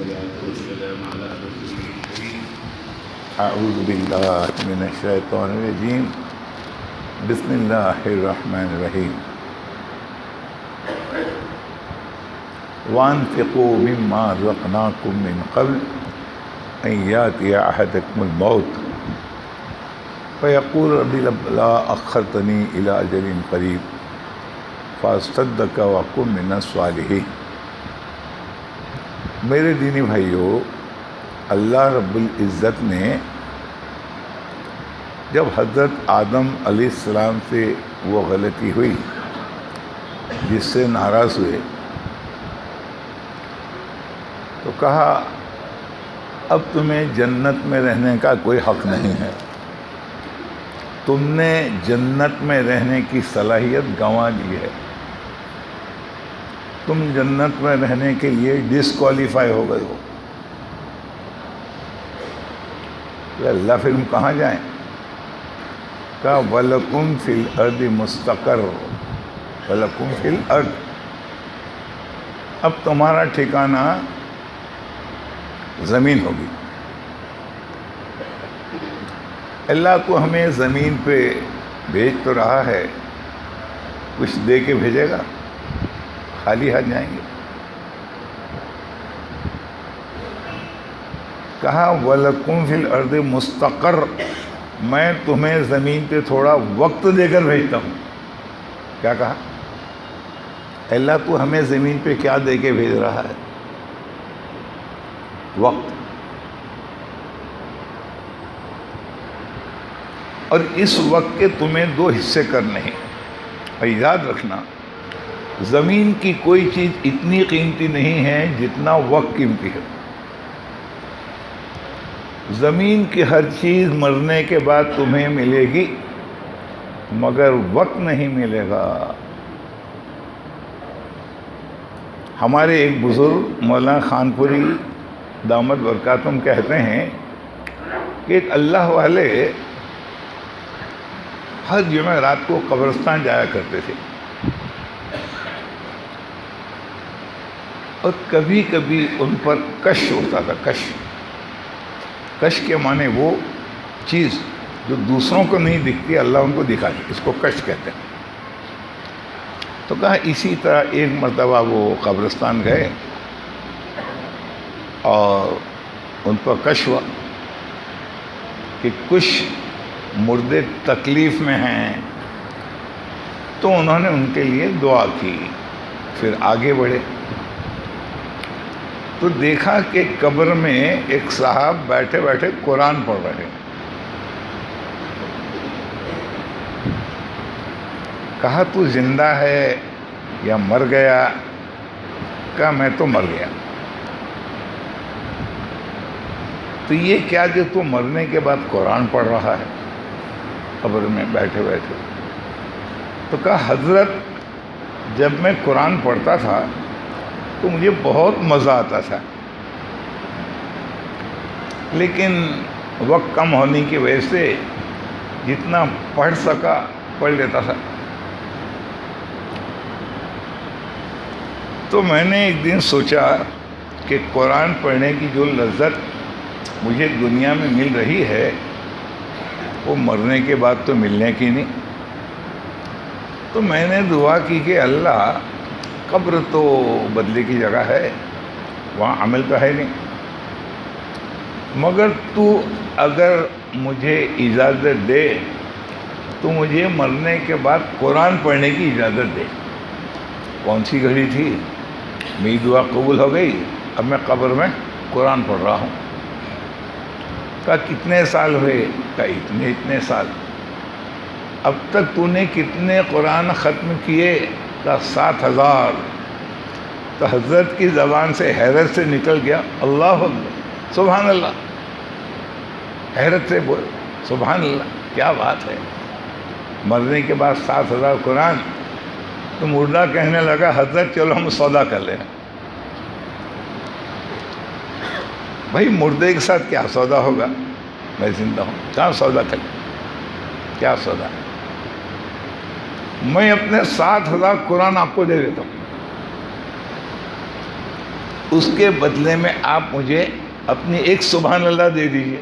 والصلاة والسلام على رسوله الكريم. اعوذ باللہ من الشیطان الرجیم. بسم اللہ الرحمن الرحیم. وانفقوا مما رزقناکم من قبل ان یاتی احدکم الموت فیقول رب لولا اخرتنی الی اجل قریب فاصدق واکن من الصالحین. میرے دینی بھائیو، اللہ رب العزت نے جب حضرت آدم علیہ السلام سے وہ غلطی ہوئی جس سے ناراض ہوئے تو کہا اب تمہیں جنت میں رہنے کا کوئی حق نہیں ہے، تم نے جنت میں رہنے کی صلاحیت گنوا لی ہے، تم جنت میں رہنے کے لیے ڈسکوالیفائی ہو گئے ہو. کہ اللہ پھر ہم کہاں جائیں؟ کہا وَلَكُمْ فِي الْأَرْضِ مُسْتَقَرٌّ وَلَكُمْ فِي الْأَرْضِ. اب تمہارا ٹھکانہ زمین ہوگی. اللہ کو ہمیں زمین پہ بھیج تو رہا ہے، کچھ دے کے بھیجے گا؟ خالی ہاتھ جائیں گے؟ کہا وَلَكُمْ فِي الْأَرْضِ مُسْتَقَرٌّ، میں تمہیں زمین پہ تھوڑا وقت دے کر بھیجتا ہوں. کیا کہا؟ اللہ تو ہمیں زمین پہ کیا دے کے بھیج رہا ہے؟ وقت. اور اس وقت کے تمہیں دو حصے کرنے ہیں. اور یاد رکھنا، زمین کی کوئی چیز اتنی قیمتی نہیں ہے جتنا وقت قیمتی ہے. زمین کی ہر چیز مرنے کے بعد تمہیں ملے گی مگر وقت نہیں ملے گا. ہمارے ایک بزرگ مولانا خان پوری دامت برکاتہم کہتے ہیں کہ ایک اللہ والے ہر جمعرات کو قبرستان جایا کرتے تھے، اور کبھی کبھی ان پر کش ہوتا تھا. کش کے معنی وہ چیز جو دوسروں کو نہیں دکھتی اللہ ان کو دکھاتی، اس کو کش کہتے ہیں. تو کہا اسی طرح ایک مرتبہ وہ قبرستان گئے اور ان پر کش ہوا کہ کچھ مردے تکلیف میں ہیں، تو انہوں نے ان کے لیے دعا کی. پھر آگے بڑھے تو دیکھا کہ قبر میں ایک صاحب بیٹھے بیٹھے قرآن پڑھ رہے. کہا تو زندہ ہے یا مر گیا؟ کہا میں تو مر گیا. تو یہ کیا جو تو مرنے کے بعد قرآن پڑھ رہا ہے قبر میں بیٹھے بیٹھے؟ تو کہا حضرت جب میں قرآن پڑھتا تھا تو مجھے بہت مزہ آتا تھا، لیکن وقت کم ہونے کی وجہ سے جتنا پڑھ سکا پڑھ لیتا تھا. تو میں نے ایک دن سوچا کہ قرآن پڑھنے کی جو لذت مجھے دنیا میں مل رہی ہے وہ مرنے کے بعد تو ملنے کی نہیں. تو میں نے دعا کی کہ اللہ، قبر تو بدلے کی جگہ ہے، وہاں عمل تو ہے نہیں، مگر تو اگر مجھے اجازت دے تو مجھے مرنے کے بعد قرآن پڑھنے کی اجازت دے. کون سی گھڑی تھی، میری دعا قبول ہو گئی، اب میں قبر میں قرآن پڑھ رہا ہوں. کہا کتنے سال ہوئے؟ کہا اتنے سال. اب تک تو نے کتنے قرآن ختم کیے؟ کہا 7000. تو حضرت کی زبان سے حیرت سے نکل گیا اللہ اکبر، سبحان اللہ. حیرت سے بول سبحان اللہ، کیا بات ہے، مرنے کے بعد 7000 قرآن. تو مردہ کہنے لگا حضرت چلو ہم سودا کر لیں. بھائی مردے کے ساتھ کیا سودا ہوگا، میں زندہ ہوں، کہاں سودا کر لیں؟ کیا سودا؟ میں اپنے 7000 قرآن آپ کو دے دیتا ہوں. اس کے بدلے میں آپ مجھے اپنی ایک سبحان اللہ دے دیجئے.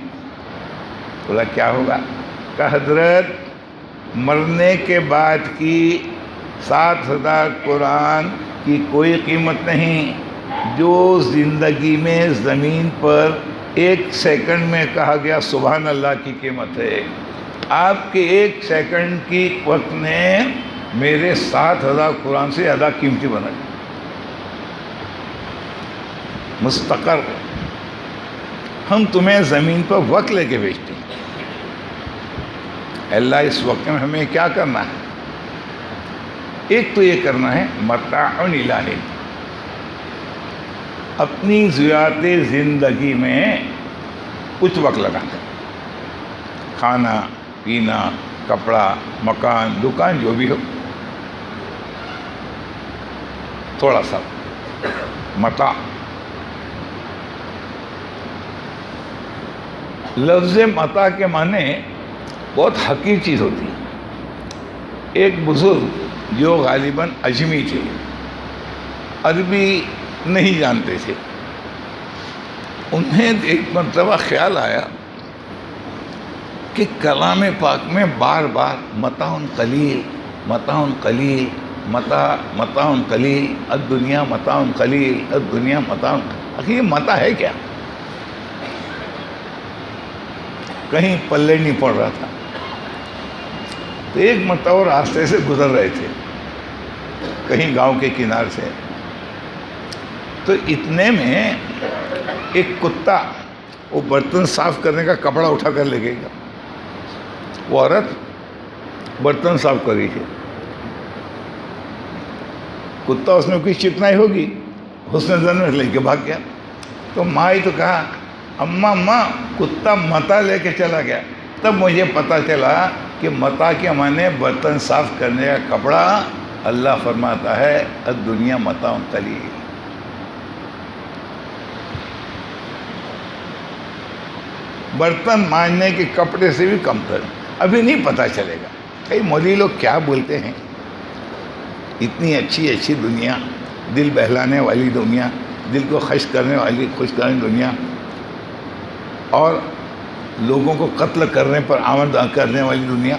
بولا کیا ہوگا؟ کہ حضرت مرنے کے بعد کی 7,000 قرآن کی کوئی قیمت نہیں. جو زندگی میں زمین پر 1 سیکنڈ میں کہا گیا سبحان اللہ کی قیمت ہے. آپ کے 1 سیکنڈ کی وقت نے میرے 7,000 قرآن سے زیادہ قیمتی بنا دیا. مستقر ہم تمہیں زمین پر وقت لے کے بھیجتے ہیں. اللہ اس وقت میں ہمیں کیا کرنا ہے؟ ایک تو یہ کرنا ہے متاع الہی، اپنی ضیاعت زندگی میں کچھ وقت لگانا، کھانا پینا کپڑا مکان دکان جو بھی ہو، تھوڑا سا متاع. لفظ متاع کے معنی بہت حقیر چیز ہوتی ہے. ایک بزرگ جو غالباً اجمی تھے، عربی نہیں جانتے تھے، انہیں ایک مرتبہ خیال آیا کہ کلام پاک میں بار بار متاع قلیل متاع قلیل متاع قلیل الدنیا متاع قلیل الدنیا متاع. آخر یہ متاع ہے کیا؟ کہیں پلے نہیں پڑ رہا تھا. تو ایک مرتبہ وہ راستے سے گزر رہے تھے کہیں گاؤں کے کنار سے، تو اتنے میں ایک کتا وہ برتن صاف کرنے کا کپڑا اٹھا کر لے گا. وہ عورت برتن صاف کر رہی ہے، کتا اس میں کوئی چکنائی ہوگی، حسن زن میں لے کے بھاگ گیا. تو ماں ہی تو کہا اماں کتا متاع لے کے چلا گیا. تب مجھے پتہ چلا کہ متاع کے معنی برتن صاف کرنے کا کپڑا. اللہ فرماتا ہے الدنیا متاع قلیل. برتن مانجنے کے کپڑے سے بھی کم تر. ابھی نہیں پتہ چلے گا. کئی مولوی لوگ کیا بولتے ہیں، اتنی اچھی دنیا، دل بہلانے والی دنیا، دل کو خوش کرنے دنیا، اور لوگوں کو قتل کرنے پر آمد کرنے والی دنیا.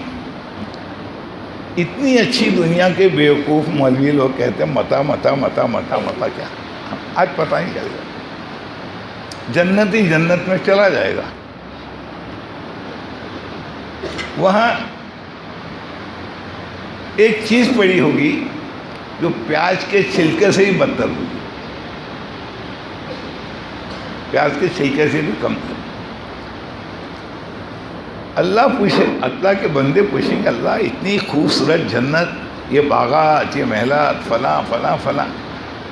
اتنی اچھی دنیا کے بیوقوف مولوی لوگ کہتے ہیں متاع متاع متاع متاع متاع. کیا آج پتہ نہیں چلے گا. جنت ہی جنت میں چلا جائے گا. وہاں ایک چیز پڑی ہوگی جو پیاز کے چھلکے سے ہی بدتر ہوگی، پیاز کے چھلکے سے بھی کم تر. اللہ کے بندے پوچھیں گے اللہ اتنی خوبصورت جنت، یہ باغات، یہ محلات، فلاں فلاں فلاں،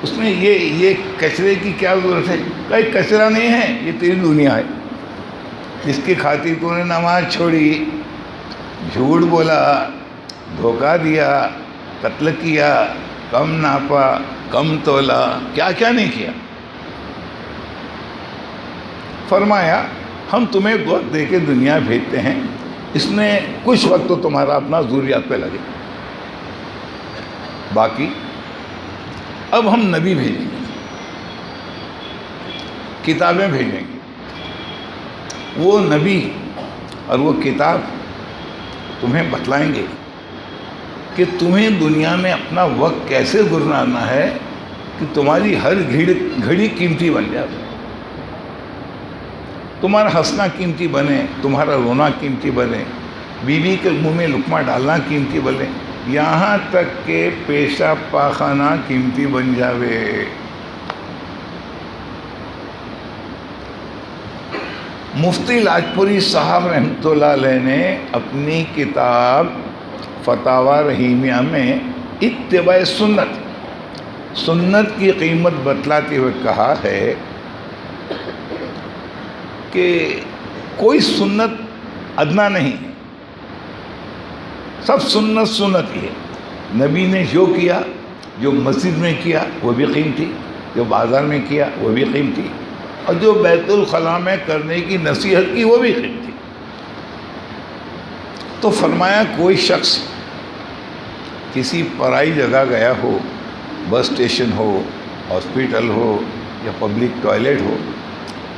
اس میں یہ کچرے کی کیا ضرورت ہے؟ کوئی کچرا نہیں ہے، یہ تیری دنیا ہے جس کی خاطر تو نے نماز چھوڑی، جھوٹ بولا، دھوکہ دیا، قتل کیا، کم ناپا، کم تولا، کیا کیا نہیں کیا. فرمایا ہم تمہیں وقت دے کے دنیا بھیجتے ہیں، اس میں کچھ وقت تو تمہارا اپنا ضروریات پہ لگے، باقی اب ہم نبی بھیجیں گے، کتابیں بھیجیں گے. وہ نبی اور وہ کتاب تمہیں بتلائیں گے کہ تمہیں دنیا میں اپنا وقت کیسے گزارنا ہے کہ تمہاری ہر گھڑی قیمتی بن جائے، تمہارا ہنسنا قیمتی بنے، تمہارا رونا قیمتی بنے، بیوی کے منہ میں لقمہ ڈالنا قیمتی بنے، یہاں تک کہ پیشاب پاخانہ قیمتی بن جاوے. مفتی لاجپوری صاحب رحمۃ اللہ علیہ نے اپنی کتاب فتاوی رحیمیہ میں اتباع سنت کی قیمت بتلاتے ہوئے کہا ہے کہ کوئی سنت ادنا نہیں ہے، سب سنت ہی ہے. نبی نے جو کیا، جو مسجد میں کیا وہ بھی قیمتی، جو بازار میں کیا وہ بھی قیمتی، اور جو بیت الخلاء میں کرنے کی نصیحت کی وہ بھی قیمتی. تو فرمایا کوئی شخص کسی پرائی جگہ گیا ہو، بس اسٹیشن ہو، ہاسپٹل ہو، یا پبلک ٹوائلٹ ہو،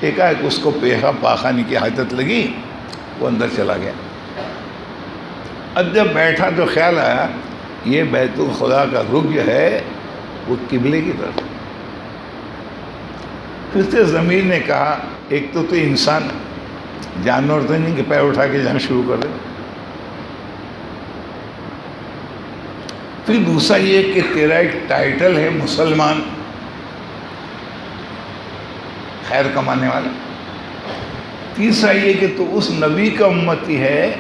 ایک اس کو پیشاب پاخانے کی حاجت لگی، وہ اندر چلا گیا۔ اب جب بیٹھا تو خیال آیا یہ بیت الخلا کا رخ جو ہے وہ قبلے کی طرف۔ پھر سے ضمیر نے کہا ایک تو انسان، جانور تو نہیں کہ پیر اٹھا کے جانا شروع کر دے۔ پھر دوسرا یہ کہ تیرا ایک ٹائٹل ہے مسلمان، خیر کمانے والا۔ تیسرا یہ کہ تو اس نبی کا امتی ہے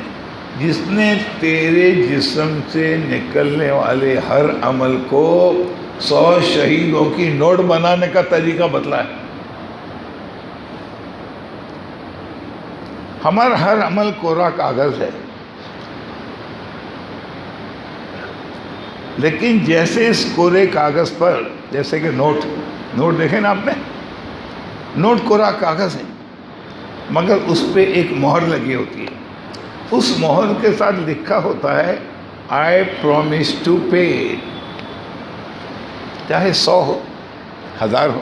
جس نے تیرے جسم سے نکلنے والے ہر عمل کو 100 شہیدوں کی نوٹ بنانے کا طریقہ بتلایا۔ ہمارا ہر عمل کوڑا کاغذ ہے، لیکن جیسے اس کورے کاغذ پر، جیسے کہ نوٹ دیکھیں نا آپ نے، نوٹ کوڑا کاغذ ہے، مگر اس پہ ایک مہر لگی ہوتی ہے۔ اس مہر کے ساتھ لکھا ہوتا ہے آئی پرومس ٹو پے، چاہے 100 ہو 1000 ہو۔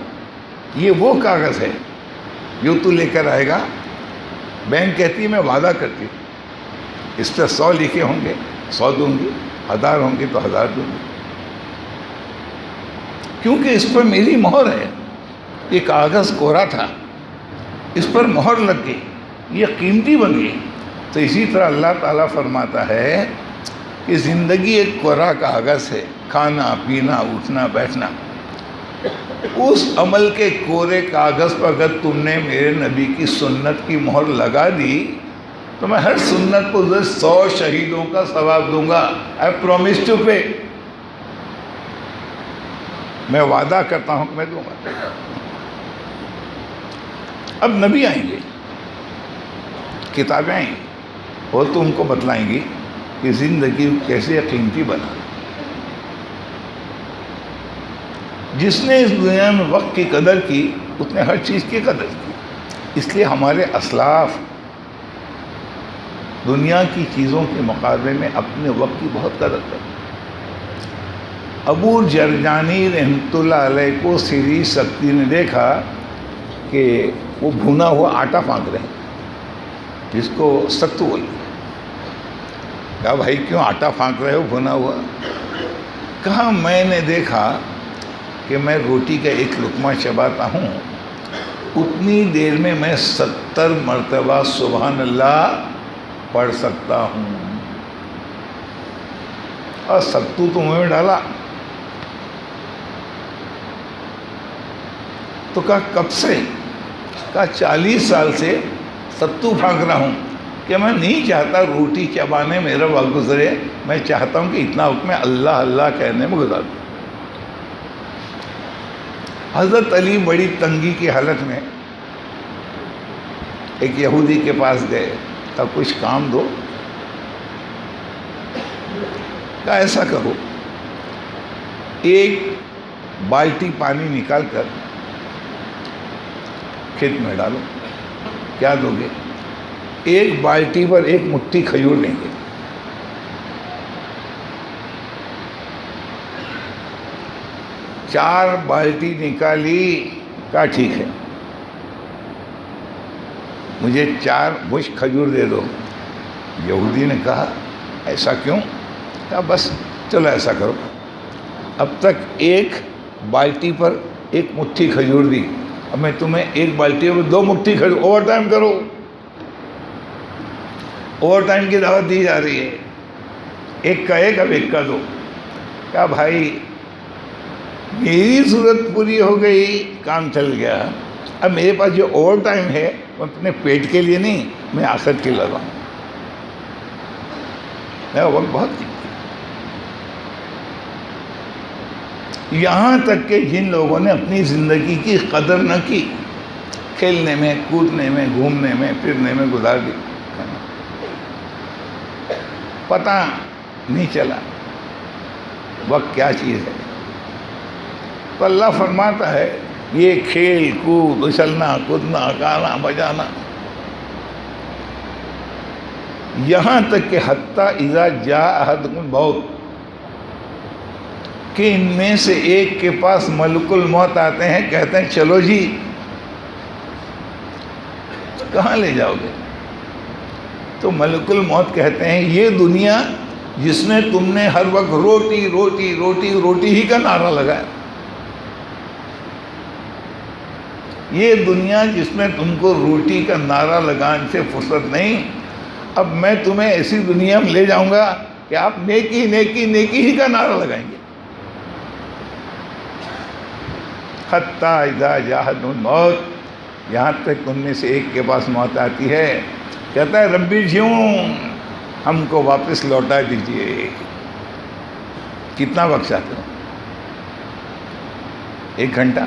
یہ وہ کاغذ ہے جو تو لے کر آئے گا، بینک کہتی ہے میں وعدہ کرتی ہوں اس پہ 100 لکھے ہوں گے 100 دوں گی، 1000 ہوں گے تو 1000 دوں گی، کیونکہ اس پر میری مہر ہے۔ یہ کاغذ کوڑا تھا، اس پر مہر لگ گئی، یہ قیمتی بن گئی۔ تو اسی طرح اللہ تعالیٰ فرماتا ہے کہ زندگی ایک کوڑا کاغذ ہے، کھانا پینا اٹھنا بیٹھنا۔ اس عمل کے کورے کاغذ پر اگر تم نے میرے نبی کی سنت کی مہر لگا دی تو میں ہر سنت کو 100 شہیدوں کا ثواب دوں گا۔ آئی پرومس ٹو پے، میں وعدہ کرتا ہوں کہ میں دوں گا۔ اب نبی آئیں گے، کتابیں آئیں گی، وہ تم کو بتلائیں گی کہ زندگی کیسے قیمتی بنا۔ جس نے اس دنیا میں وقت کی قدر کی اس نے ہر چیز کی قدر کی۔ اس لیے ہمارے اسلاف دنیا کی چیزوں کے مقابلے میں اپنے وقت کی بہت قدر کرتے۔ ابو جرجانی رحمۃ اللہ علیہ کو سری سکتی نے دیکھا کہ وہ بھونا ہوا آٹا پھانک رہے ہیں، جس کو ستو بولتے ہیں۔ کہا بھائی کیوں آٹا پھانک رہے ہو بھونا ہوا؟ کہا میں نے دیکھا کہ میں روٹی کا ایک لقمہ چباتا ہوں، اتنی دیر میں 70 مرتبہ سبحان اللہ پڑھ سکتا ہوں، اور ستو تو منہ میں ڈالا۔ تو کہا کب سے؟ کہا 40 سال سے ستو پھانک رہا ہوں، کہ میں نہیں چاہتا روٹی چبانے میرا وقت گزرے، میں چاہتا ہوں کہ اتنا وقت میں اللہ اللہ کہنے میں گزار دوں۔ حضرت علی بڑی تنگی کی حالت میں ایک یہودی کے پاس گئے، کہا کچھ کام دو۔ کہا ایسا کرو، ایک بالٹی پانی نکال کر کھیت میں ڈالو۔ کیا دو گے؟ ایک بالٹی پر ایک مٹھی کھجور لیں گے۔ چار بالٹی نکالی، کہا ٹھیک ہے مجھے 4 مشت کھجور دے دو۔ یہودی نے کہا ایسا کیوں؟ کہا بس چلو ایسا کرو، اب تک ایک بالٹی پر ایک مٹھی کھجور دی، اب میں تمہیں ایک بالٹی پر 2 مٹھی کھجور، اوور ٹائم کرو۔ اوور ٹائم کی دعوت دی جا رہی ہے، ایک کا ایک اب ایک کا 2۔ کہا بھائی میری ضرورت پوری ہو گئی، کام چل گیا، اب میرے پاس جو اوور ٹائم ہے وہ اپنے پیٹ کے لیے نہیں، میں آخرت کے لیے لگاؤں۔ میرا وقت بہت قیمتی۔ یہاں تک کہ جن لوگوں نے اپنی زندگی کی قدر نہ کی، کھیلنے میں کودنے میں گھومنے میں پھرنے میں گزار دی، پتہ نہیں چلا وقت کیا چیز ہے۔ تو اللہ فرماتا ہے یہ کھیل کود اچھلنا کودنا گانا بجانا، یہاں تک کہ حتیٰ اذا جاء احدکم الموت، کہ ان میں سے ایک کے پاس ملک الموت آتے ہیں، کہتے ہیں چلو جی، کہاں لے جاؤ گے؟ تو ملک الموت کہتے ہیں یہ دنیا جس نے تم نے ہر وقت روٹی روٹی روٹی روٹی ہی کا نعرہ لگایا، یہ دنیا جس میں تم کو روٹی کا نعرہ لگانے سے فرصت نہیں، اب میں تمہیں ایسی دنیا میں لے جاؤں گا کہ آپ نیکی نیکی نیکی ہی کا نعرہ لگائیں گے۔ حتیٰ اذا جاءت الموت، یہاں تک ان میں سے ایک کے پاس موت آتی ہے، کہتا ہے ربی ارجعون، ہم کو واپس لوٹا دیجئے۔ کتنا وقت چاہتے ہو؟ 1 گھنٹہ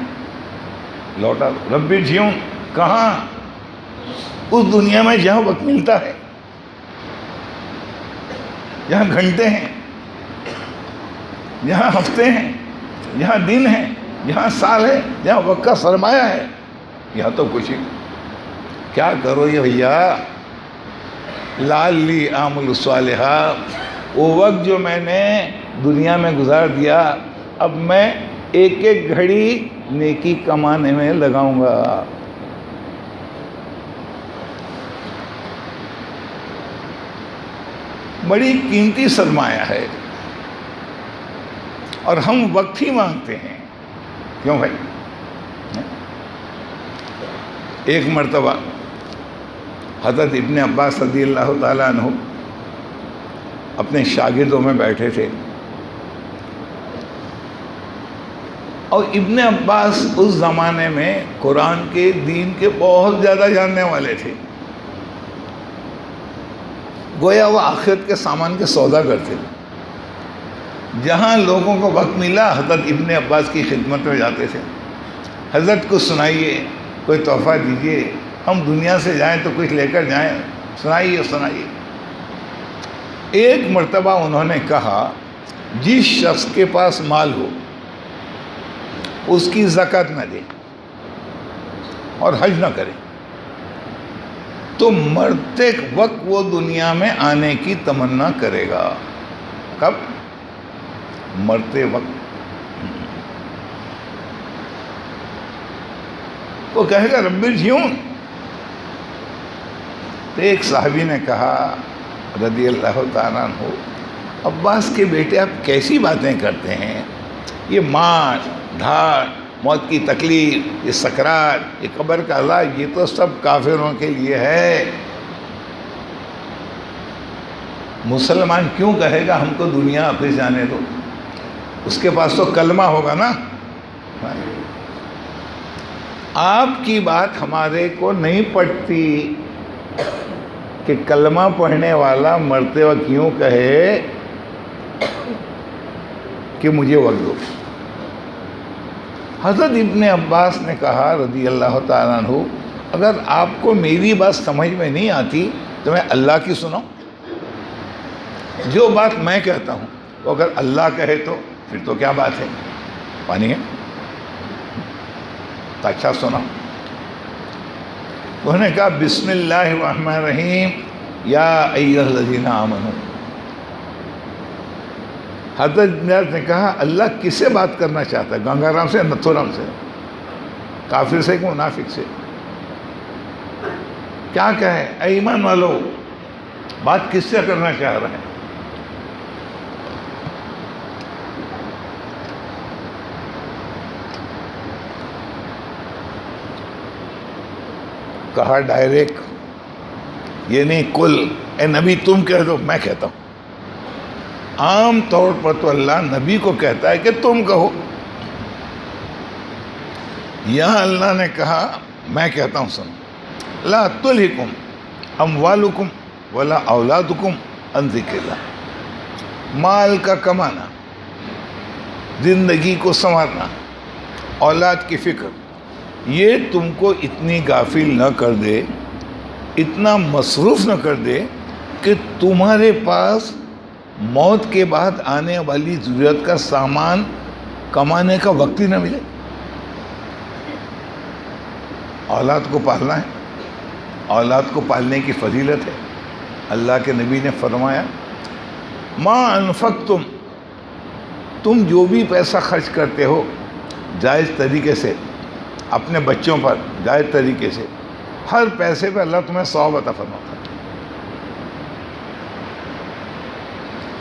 لوٹا دو۔ ربی ارجعون، کہاں؟ اس دنیا میں جہاں وقت ملتا ہے، جہاں گھنٹے ہیں، جہاں ہفتے ہیں، جہاں دن ہیں، جہاں سال ہے، جہاں وقت کا سرمایہ ہے، یہاں تو کچھ ہی۔ کیا کرو یہ بھیا؟ لعلی اعمل صالحا، وہ وقت جو میں نے دنیا میں گزار دیا، اب میں ایک ایک گھڑی نیکی کمانے میں لگاؤں گا۔ بڑی قیمتی سرمایہ ہے، اور ہم وقت ہی مانگتے ہیں۔ کیوں بھائی؟ ایک مرتبہ حضرت ابن عباس رضی اللہ تعالیٰ عنہ اپنے شاگردوں میں بیٹھے تھے، اور ابن عباس اس زمانے میں قرآن کے دین کے بہت زیادہ جاننے والے تھے، گویا وہ آخرت کے سامان کے سوداگر تھے۔ جہاں لوگوں کو وقت ملا حضرت ابن عباس کی خدمت میں جاتے تھے، حضرت کو سنائیے، کوئی تحفہ دیجیے، ہم دنیا سے جائیں تو کچھ لے کر جائیں، سنائیے سنائیے۔ ایک مرتبہ انہوں نے کہا جس شخص کے پاس مال ہو اس کی زکوٰۃ نہ دے اور حج نہ کرے تو مرتے وقت وہ دنیا میں آنے کی تمنا کرے گا۔ کب؟ مرتے وقت۔ وہ کہے گا ربی ارجعون۔ تو ایک صحابی نے کہا رضی اللہ تعالیٰ عنہ، عباس کے بیٹے آپ کیسی باتیں کرتے ہیں؟ یہ مار دھاڑ، موت کی تکلیف، یہ سکرات، یہ قبر کا عذاب، یہ تو سب کافروں کے لیے ہے۔ مسلمان کیوں کہے گا ہم کو دنیا واپس جانے دو؟ اس کے پاس تو کلمہ ہوگا نا۔ آپ کی بات ہمارے کو نہیں پڑتی کہ کلمہ پڑھنے والا مرتے وقت کیوں کہے کہ مجھے وقت دو۔ حضرت ابن عباس نے کہا رضی اللہ تعالیٰ عنہ، اگر آپ کو میری بات سمجھ میں نہیں آتی تو میں اللہ کی سنو۔ جو بات میں کہتا ہوں وہ اگر اللہ کہے تو پھر تو کیا بات ہے، پانی ہے تو اچھا سنا۔ انہوں نے کہا بسم اللہ الرحمن الرحیم یا ایھا الذین آمنوا۔ حضرت نے کہا اللہ کس سے بات کرنا چاہتا ہے؟ گنگا رام سے، نتھو رام سے، کافر سے کہ منافق سے؟ کیا کہے اے ایمان والو، بات کس سے کرنا چاہ رہے ہیں؟ کہا ڈائریکٹ، یہ نہیں کل، اے نبی تم کہہ دو، میں کہتا ہوں۔ عام طور پر تو اللہ نبی کو کہتا ہے کہ تم کہو، یہاں اللہ نے کہا میں کہتا ہوں سنو، لا تلہکم اموالکم ولا اولادکم عن ذکر اللہ۔ مال کا کمانا، زندگی کو سنوارنا، اولاد کی فکر، یہ تم کو اتنی غافل نہ کر دے، اتنا مصروف نہ کر دے کہ تمہارے پاس موت کے بعد آنے والی ضرورت کا سامان کمانے کا وقت ہی نہ ملے۔ اولاد کو پالنا ہے، اولاد کو پالنے کی فضیلت ہے۔ اللہ کے نبی نے فرمایا ما انفقتم تم جو بھی پیسہ خرچ کرتے ہو جائز طریقے سے اپنے بچوں پر، جائز طریقے سے، ہر پیسے پہ اللہ تمہیں ثواب عطا فرماتا ہے۔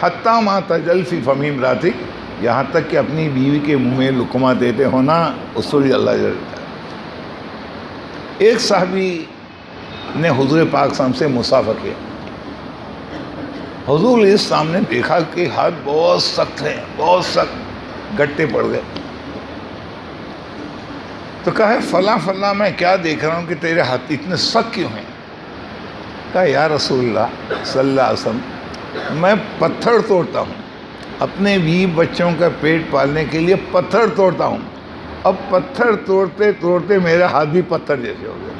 حتیٰ ما تجل فی فم امراتک، یہاں تک کہ اپنی بیوی کے منہ میں لقمہ دیتے ہو نا، اس پر بھی اللہ جل دیتا ہے۔ ایک صحابی نے حضور پاک صلی اللہ علیہ وسلم سے مصافحہ کیا۔ حضور علیہ السلام نے دیکھا کہ ہاتھ بہت سخت ہیں، بہت سخت، گٹے پڑ گئے۔ تو کہا ہے فلاں فلاں میں کیا دیکھ رہا ہوں کہ تیرے ہاتھ اتنے سخت کیوں ہیں؟ کہا یا رسول اللہ صلی اللہ علیہ وسلم، میں پتھر توڑتا ہوں، اپنے بیوی بچوں کا پیٹ پالنے کے لیے پتھر توڑتا ہوں، اب پتھر توڑتے توڑتے میرے ہاتھ بھی پتھر جیسے ہو گئے۔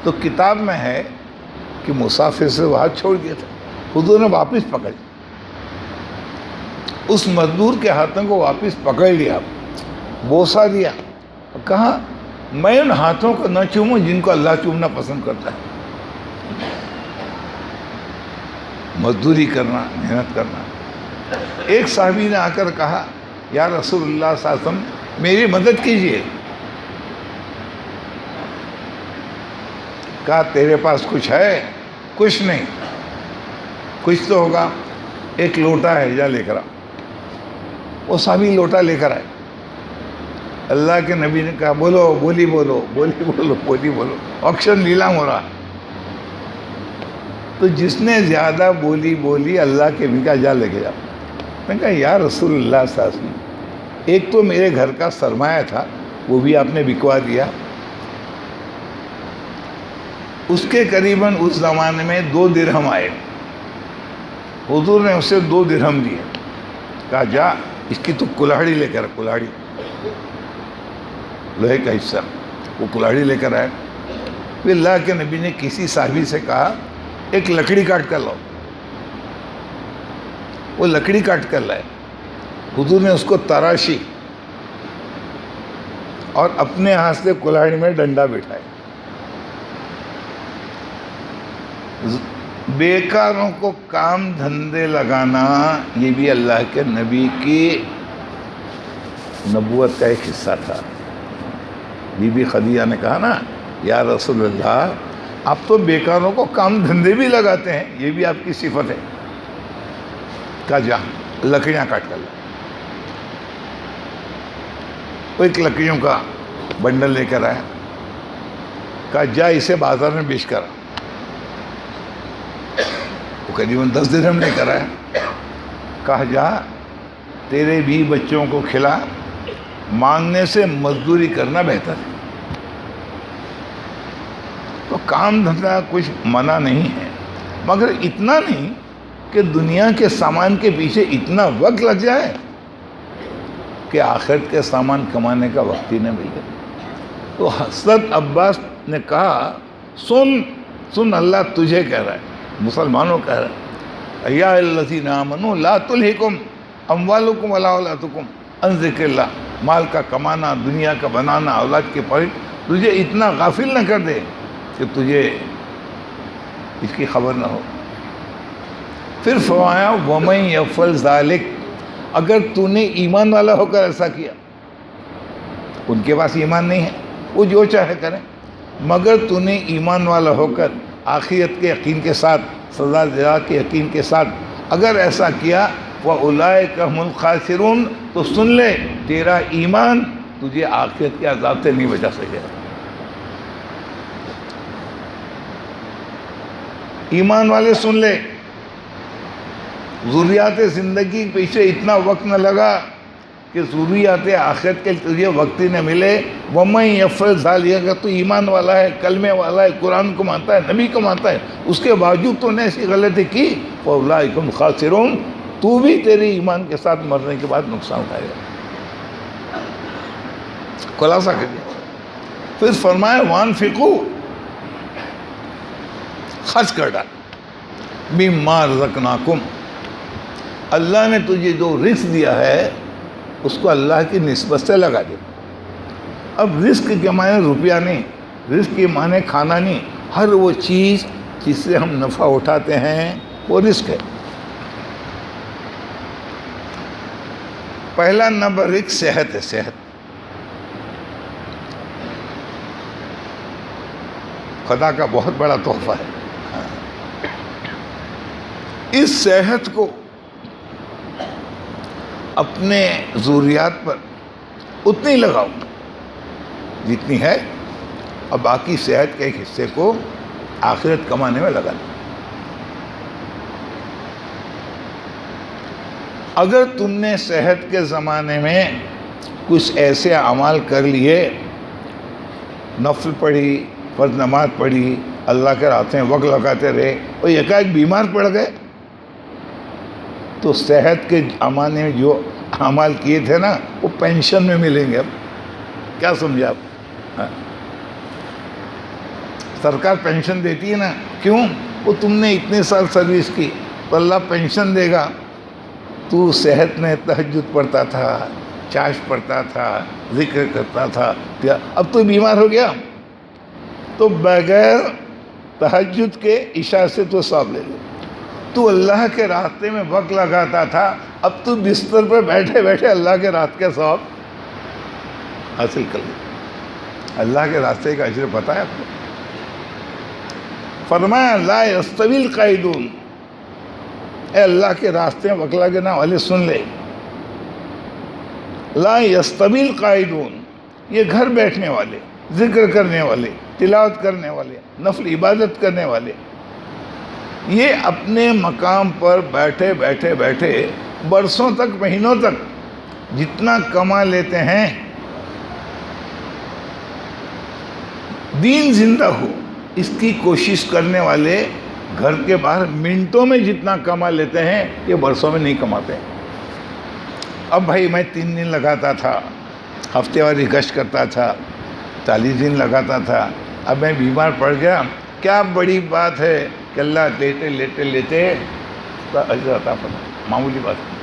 تو کتاب میں ہے کہ مسافر سے وہ ہاتھ چھوڑ دیا تھا، حضور نے واپس پکڑ لیا، اس مزدور کے ہاتھوں کو واپس پکڑ لیا، بوسہ دیا، کہا میں ان ہاتھوں کو نہ چوموں جن کو اللہ چومنا پسند کرتا ہے۔ مزدوری کرنا، محنت کرنا۔ ایک صحابی نے آ کر کہا یا رسول اللہ صلی اللہ علیہ وسلم میری مدد کیجیے۔ کہا تیرے پاس کچھ ہے؟ کچھ نہیں، کچھ تو ہوگا، ایک لوٹا ہے، جا لے کر آ۔ وہ صحابی لوٹا لے کر آئے۔ اللہ کے نبی نے کہا بولو، بولی بولو، بولی بولو، بولی بولو، آکشن نیلام ہو رہا۔ تو جس نے زیادہ بولی بولی، اللہ کے نبی کا جا لے کے جا۔ میں نے کہا یا رسول اللہ صلی اللہ علیہ وسلم، ایک تو میرے گھر کا سرمایہ تھا وہ بھی آپ نے بکوا دیا، اس کے قریباً اس زمانے میں 2 درہم آئے، حضور نے اسے 2 درہم دیے، کہا جا اس کی تو کلاڑی لے کر، کلاڑی لوہے کا حصہ، وہ کلاڑی لے کر آئے۔ پھر اللہ کے نبی نے کسی صحابی سے کہا ایک لکڑی کاٹ کر لاؤ، وہ لکڑی کاٹ کر لائے، حضور نے اس کو تراشی اور اپنے ہاتھ سے کلاڑی میں ڈنڈا بٹھائے۔ بیکاروں کو کام دھندے لگانا یہ بھی اللہ کے نبی کی نبوت کا ایک حصہ تھا۔ بی بی خدیجہ نے کہا نا یا رسول اللہ آپ تو بیکاروں کو کام دھندے بھی لگاتے ہیں، یہ بھی آپ کی صفت ہے۔ کہا جا لکڑیاں کاٹ کر لا۔ وہ ایک لکڑیوں کا بنڈل لے کر آیا، کہا جا اسے بازار میں بیچ کر آ۔ وہ قریباً 10 درہم لے کر آیا، کہا جا تیرے بھی بچوں کو کھلا، مانگنے سے مزدوری کرنا بہتر ہے۔ تو کام دھندا کچھ منع نہیں ہے، مگر اتنا نہیں کہ دنیا کے سامان کے پیچھے اتنا وقت لگ جائے کہ آخرت کے سامان کمانے کا وقت ہی نہ ملے۔ تو حضرت عباس نے کہا سن سن، اللہ تجھے کہہ رہا ہے، مسلمانوں کہہ رہا ہے، یا الذین آمنوا لا تلہکم اموالکم ولا اولادکم عن ذکر اللہ، مال کا کمانا، دنیا کا بنانا، اولاد کے پرہیز تجھے اتنا غافل نہ کر دے کہ تجھے اس کی خبر نہ ہو۔ پھر فرمایا وَمَن يَفْعَلْ ذَلِكَ، اگر تو نے ایمان والا ہو کر ایسا کیا، ان کے پاس ایمان نہیں ہے، وہ جو چاہے کریں، مگر تو نے ایمان والا ہو کر آخرت کے یقین کے ساتھ، سزا جزا کے یقین کے ساتھ اگر ایسا کیا وَأُولَئِكَ هُمُ الْخَاسِرُونَ، تو سن لے تیرا ایمان تجھے آخرت کے عذاب سے نہیں بچا سکے۔ ایمان والے سن لے، ضروریات زندگی پیچھے اتنا وقت نہ لگا کہ ضروریات آخرت کے تجھے وقت ہی نہ ملے۔ وَمَن يَفْعَلْ ذَلِكَ، اگر تو ایمان والا ہے، کلمے والا ہے، قرآن کو مانتا ہے، نبی کو مانتا ہے، اس کے باوجود تو نے ایسی غلطی کی فَأُولَئِكَ هُمُ الْخَاسِرُونَ، تو بھی تیرے ایمان کے ساتھ مرنے کے بعد نقصان اٹھائے گا۔ خلاصہ کر دیا۔ پھر فرمایا وَأَنفِقُوا، خرچ کر ڈال، مِمَّا رَزَقْنَاكُمْ، اللہ نے تجھے جو رزق دیا ہے اس کو اللہ کی نسبت سے لگا دے۔ اب رزق کے معنی روپیہ نہیں، رزق کے معنی کھانا نہیں، ہر وہ چیز جس سے ہم نفع اٹھاتے ہیں وہ رزق ہے۔ پہلا نمبر ایک صحت ہے. صحت خدا کا بہت بڑا تحفہ ہے. اس صحت کو اپنے ضروریات پر اتنی لگاؤ جتنی ہے، اور باقی صحت کے ایک حصے کو آخرت کمانے میں لگا دو. اگر تم نے صحت کے زمانے میں کچھ ایسے اعمال کر لیے، نفل پڑھی، فرض نماز پڑھی، اللہ کے راستے میں وقت لگاتے رہے، اور یکایک بیمار پڑ گئے، تو صحت کے زمانے میں جو اعمال کیے تھے نا وہ پینشن میں ملیں گے. اب کیا سمجھے آپ؟ ہاں. سرکار پینشن دیتی ہے نا، کیوں؟ وہ تم نے اتنے سال سروس کی تو اللہ پینشن دے گا. تو صحت میں تہجد پڑھتا تھا، چاش پڑھتا تھا، ذکر کرتا تھا، اب تو بیمار ہو گیا تو بغیر تہجد کے عشاء سے تو ثواب لے لو. تو اللہ کے راستے میں وقت لگاتا تھا، اب تو بستر پر بیٹھے بیٹھے اللہ کے راستے کا ثواب حاصل کر لے. اللہ کے راستے کا اجر پتہ ہے آپ کو؟ فرمایا لا یستوی القاعدون، اے اللہ کے راستے میں وقت لگانے والے سن لے، لا یستوی القاعدون، یہ گھر بیٹھنے والے، ذکر کرنے والے، تلاوت کرنے والے، نفل عبادت کرنے والے، یہ اپنے مقام پر بیٹھے بیٹھے بیٹھے برسوں تک، مہینوں تک جتنا کما لیتے ہیں، دین زندہ ہو اس کی کوشش کرنے والے گھر کے باہر منٹوں میں جتنا کما لیتے ہیں یہ برسوں میں نہیں کماتے. اب بھائی میں 3 دن لگاتا تھا، ہفتے واری گشت کرتا تھا، 40 دن لگاتا تھا، اب میں بیمار پڑ گیا، کیا بڑی بات ہے کہ اللہ لیتے لیتے لیتے اجر عطا فرمائے. معمولی بات ہے.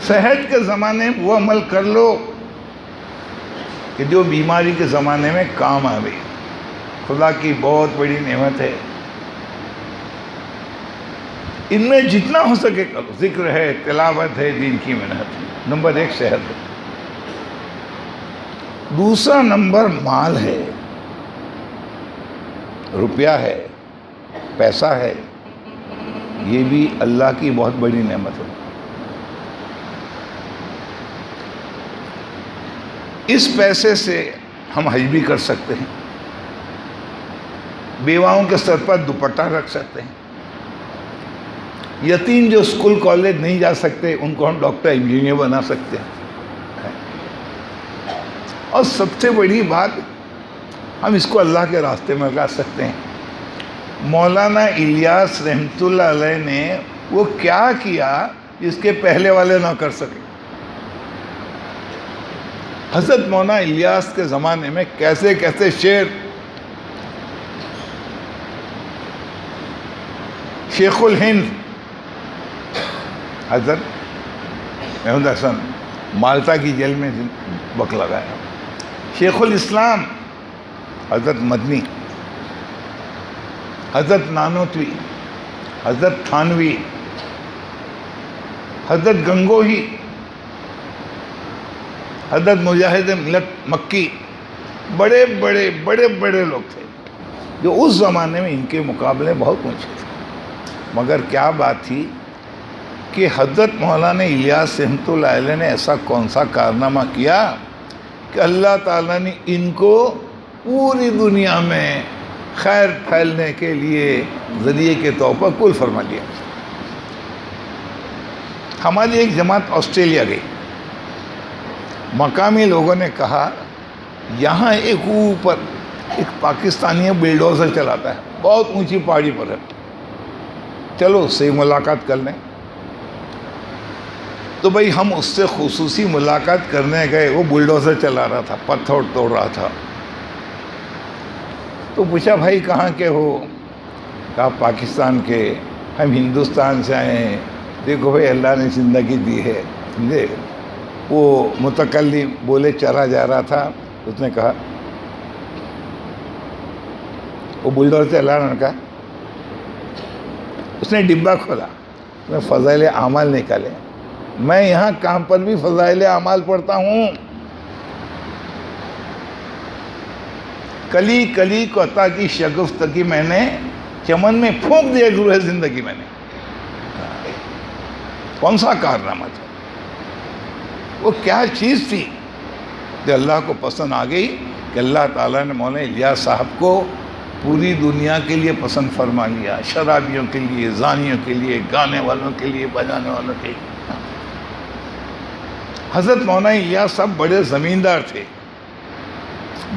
صحت کے زمانے میں وہ عمل کر لو کہ جو بیماری کے زمانے میں کام آوے. خدا کی بہت بڑی نعمت ہے. ان میں جتنا ہو سکے کرو. ذکر ہے، تلاوت ہے، دین کی محنت ہے. نمبر 1 صحت ہے. دوسرا نمبر مال ہے، روپیہ ہے، پیسہ ہے. یہ بھی اللہ کی بہت بڑی نعمت ہے. اس پیسے سے ہم حج بھی کر سکتے ہیں، بیواؤں کے سر پر دوپٹہ رکھ سکتے ہیں، یتیم جو اسکول کالج نہیں جا سکتے ان کو ہم ڈاکٹر انجینئر بنا سکتے ہیں. اور سب سے بڑی بات، ہم اس کو اللہ کے راستے میں لگا سکتے ہیں. مولانا الیاس رحمۃ اللہ علیہ نے وہ کیا کیا جس کے پہلے والے نہ کر سکے. حضرت مولانا الیاس کے زمانے میں کیسے کیسے شعر. شیخ الہند حضرت محمود حسن مالٹا کی جیل میں وقت لگایا. شیخ الاسلام حضرت مدنی، حضرت نانوتوی، حضرت تھانوی، حضرت گنگوہی، حضرت مجاہد ملت مکی، بڑے بڑے بڑے بڑے لوگ تھے جو اس زمانے میں ان کے مقابلے بہت اونچے تھے. مگر کیا بات تھی کہ حضرت مولانا الیاس رحمۃ اللہ علیہ نے ایسا کون سا کارنامہ کیا کہ اللہ تعالیٰ نے ان کو پوری دنیا میں خیر پھیلنے کے لیے ذریعے کے طور پر قبول فرما لیا. ہماری ایک جماعت آسٹریلیا گئی. مقامی لوگوں نے کہا یہاں ایک اوپر ایک پاکستانی بلڈوزر چلاتا ہے، بہت اونچی پہاڑی پر ہے، چلو اس سے ملاقات کر لیں. تو بھائی ہم اس سے خصوصی ملاقات کرنے گئے. وہ بلڈوزر چلا رہا تھا، پتھر توڑ رہا تھا. تو پوچھا بھائی کہاں کے ہو؟ کہا پاکستان کے. ہم ہندوستان سے آئے ہیں. دیکھو بھائی اللہ نے زندگی دی ہے. سمجھے؟ وہ متکلم بولے چلا جا رہا تھا. اس نے کہا، وہ بلڈوزر چلا رہا، نے کہا، اس نے ڈبہ کھولا، اس نے فضائل اعمال نکالے. میں یہاں کام پر بھی فضائل اعمال پڑھتا ہوں. کلی کلی کو عطا کی شگفت کی میں نے چمن میں پھونک دیا گروہ زندگی میں نے. کون سا کارنامہ تھا؟ وہ کیا چیز تھی جو اللہ کو پسند آ گئی کہ اللہ تعالیٰ نے مولانا الیاس صاحب کو پوری دنیا کے لیے پسند فرما لیا. شرابیوں کے لیے، زانیوں کے لیے، گانے والوں کے لیے، بجانے والوں کے لیے. حضرت مولانا الیاس صاحب بڑے زمیندار تھے،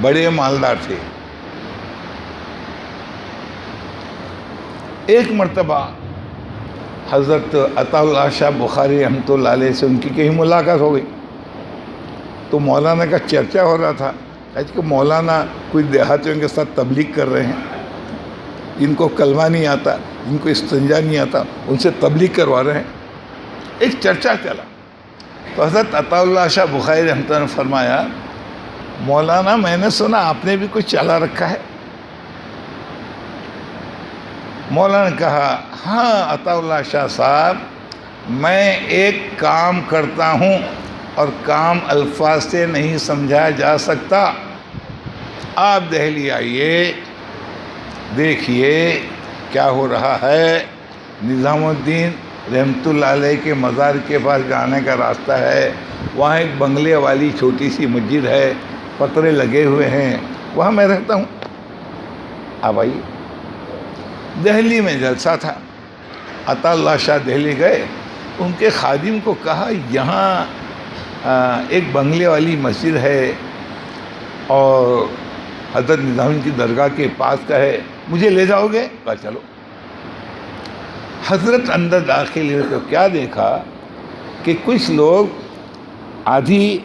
بڑے مالدار تھے. ایک مرتبہ حضرت عطا اللہ شاہ بخاری رحمۃ اللہ علیہ سے ان کی کہیں ملاقات ہو گئی. تو مولانا کا چرچا ہو رہا تھا کہ مولانا کوئی دیہاتیوں کے ساتھ تبلیغ کر رہے ہیں، جن کو کلمہ نہیں آتا، جن کو استنجا نہیں آتا، ان سے تبلیغ کروا رہے ہیں. ایک چرچا چلا تو حضرت عطا اللہ شاہ بخاری رحمۃ اللہ نے فرمایا، مولانا میں نے سنا آپ نے بھی کچھ چلا رکھا ہے. مولانا نے کہا، ہاں عطا اللہ شاہ صاحب، میں ایک کام کرتا ہوں اور کام الفاظ سے نہیں سمجھایا جا سکتا. آپ دہلی آئیے، دیکھیے کیا ہو رہا ہے. نظام الدین رحمۃ اللہ علیہ کے مزار کے پاس جانے کا راستہ ہے، وہاں ایک بنگلے والی چھوٹی سی مسجد ہے، پترے لگے ہوئے ہیں، وہاں میں رہتا ہوں. آپ آئیے. دہلی میں جلسہ تھا. عطا اللہ شاہ دہلی گئے. ان کے خادم کو کہا، یہاں ایک بنگلے والی مسجد ہے اور حضرت نظام کی درگاہ کے پاس کا ہے، مجھے لے جاؤ گے؟ کہا چلو. حضرت اندر داخل ہوئے تو کیا دیکھا کہ کچھ لوگ آدھی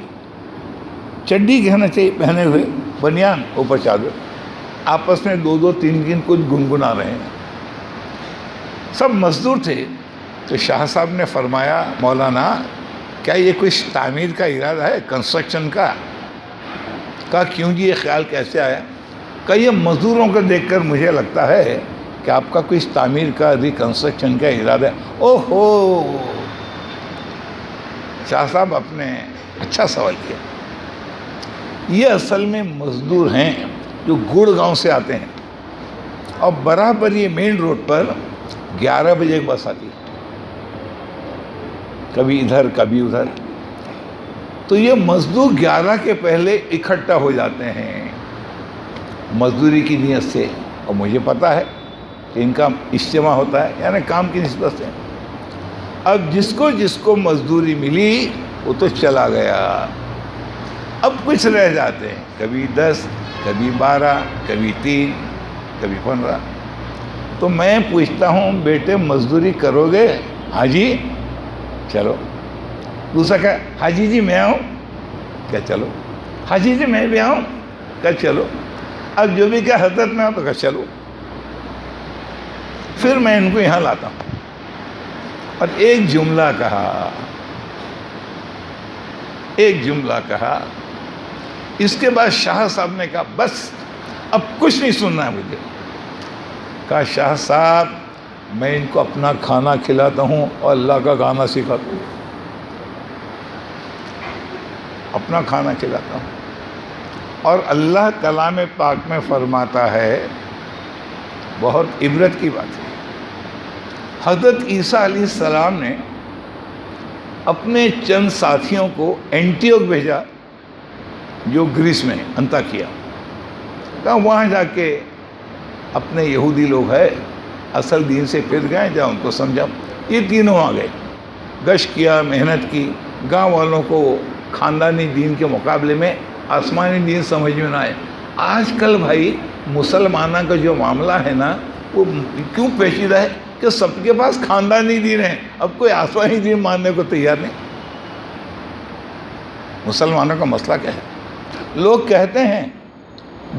چڈی کہنا چاہیے پہنے ہوئے، بنیان اوپر چادر، آپس میں دو دو تین تین کچھ گنگنا رہے ہیں. سب مزدور تھے. تو شاہ صاحب نے فرمایا، مولانا کیا یہ کچھ تعمیر کا ارادہ ہے، کنسٹرکشن کا؟ کہا کیوں جی، یہ خیال کیسے آیا؟ کہا یہ مزدوروں کو دیکھ کر مجھے لگتا ہے کہ آپ کا کچھ تعمیر کا، ریکنسٹرکشن کا ارادہ ہے. او ہو، شاہ صاحب آپ نے اچھا سوال کیا. یہ اصل میں مزدور ہیں جو گڑگاؤں سے آتے ہیں، اور برابر یہ مین روڈ پر 11 بجے ایک بس آتی ہے، کبھی ادھر کبھی ادھر. تو یہ مزدور 11 کے پہلے اکٹھا ہو جاتے ہیں مزدوری کی نیت سے، اور مجھے پتا ہے کہ ان کا اجتماع ہوتا ہے، یعنی کام کی نسبت سے. اب جس کو مزدوری ملی وہ تو چلا گیا. اب کچھ رہ جاتے ہیں، کبھی 10، کبھی 12، کبھی 3، کبھی 15. تو میں پوچھتا ہوں، بیٹے مزدوری کرو گے؟ ہاں جی. چلو. دوسرا کہا، حاجی جی میں آؤں؟ کیا چلو. حاجی جی میں بھی آؤں؟ کیا چلو. اب جو بھی کیا حضرت میں آؤں تو کہا چلو. پھر میں ان کو یہاں لاتا ہوں اور ایک جملہ کہا. اس کے بعد شاہ صاحب نے کہا، بس اب کچھ نہیں سننا ہے مجھے. کہا، شاہ صاحب میں ان کو اپنا کھانا کھلاتا ہوں اور اللہ کا گانا سکھاتا ہوں. اپنا کھانا کھلاتا ہوں. اور اللہ کلام پاک میں فرماتا ہے، بہت عبرت کی بات ہے، حضرت عیسیٰ علیہ السلام نے اپنے چند ساتھیوں کو اینٹیوک بھیجا، جو گریس میں انطاکیہ. کہا وہاں جا کے اپنے یہودی لوگ ہیں، اصل دین سے پھر گئے، جا ان کو سمجھا. یہ تینوں آ گئے، گشت کیا، محنت کی. گاؤں والوں کو خاندانی دین کے مقابلے میں آسمانی دین سمجھ میں نہ آئے. آج کل بھائی مسلمانوں کا جو معاملہ ہے نا، وہ کیوں پیچیدہ ہے کہ سب کے پاس خاندانی دین ہے، اب کوئی آسمانی دین ماننے کو تیار نہیں. مسلمانوں کا مسئلہ کیا ہے؟ لوگ کہتے ہیں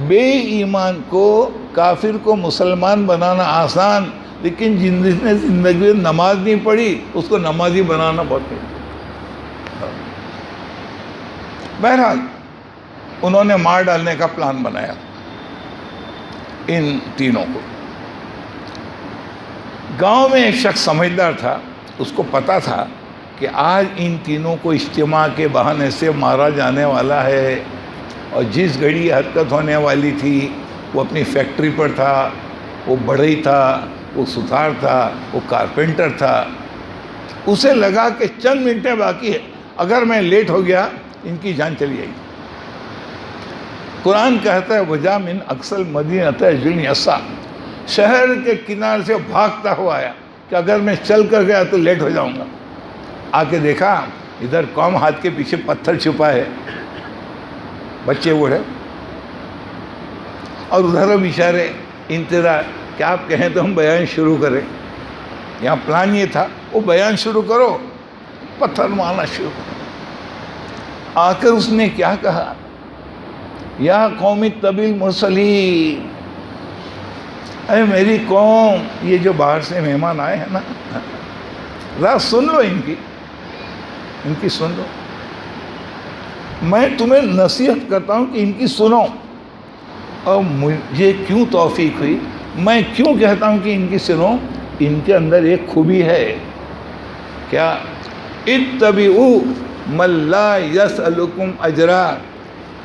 بے ایمان کو، کافر کو مسلمان بنانا آسان، لیکن جس نے زندگی میں نماز نہیں پڑھی اس کو نمازی بنانا بہت مشکل. بہرحال انہوں نے مار ڈالنے کا پلان بنایا ان تینوں کو. گاؤں میں ایک شخص سمجھدار تھا، اس کو پتا تھا کہ آج ان تینوں کو اجتماع کے بہانے سے مارا جانے والا ہے، اور جس گھڑی یہ حرکت ہونے والی تھی وہ اپنی فیکٹری پر تھا، وہ بڑھئی تھا، وہ ستار تھا، وہ کارپینٹر تھا. اسے لگا کہ چند منٹیں باقی ہے، اگر میں لیٹ ہو گیا ان کی جان چلی جائے گی. قرآن کہتا ہے وجا من اقصی مدینۃ رجل یسعی، شہر کے کنارے سے بھاگتا ہوا آیا کہ اگر میں چل کر گیا تو لیٹ ہو جاؤں گا. آ کے دیکھا ادھر قوم ہاتھ کے پیچھے پتھر چھپا ہے، بچے بوڑھے، اور ادھر بیچارے انتظار کہ آپ کہیں تو ہم بیان شروع کریں. یہاں پلان یہ تھا وہ بیان شروع کرو، پتھر مارنا شروع کرو. آ کر اس نے کیا کہا، یا قوم اتبعوا المرسلین، اے میری قوم، یہ جو باہر سے مہمان آئے ہیں نا، ذرا سن لو ان کی سن لو. میں تمہیں نصیحت کرتا ہوں کہ ان کی سنو. اور مجھے کیوں توفیق ہوئی، میں کیوں کہتا ہوں کہ ان کی سنو، ان کے اندر ایک خوبی ہے. کیا؟ اتبعوا من لا یسألکم اجرا،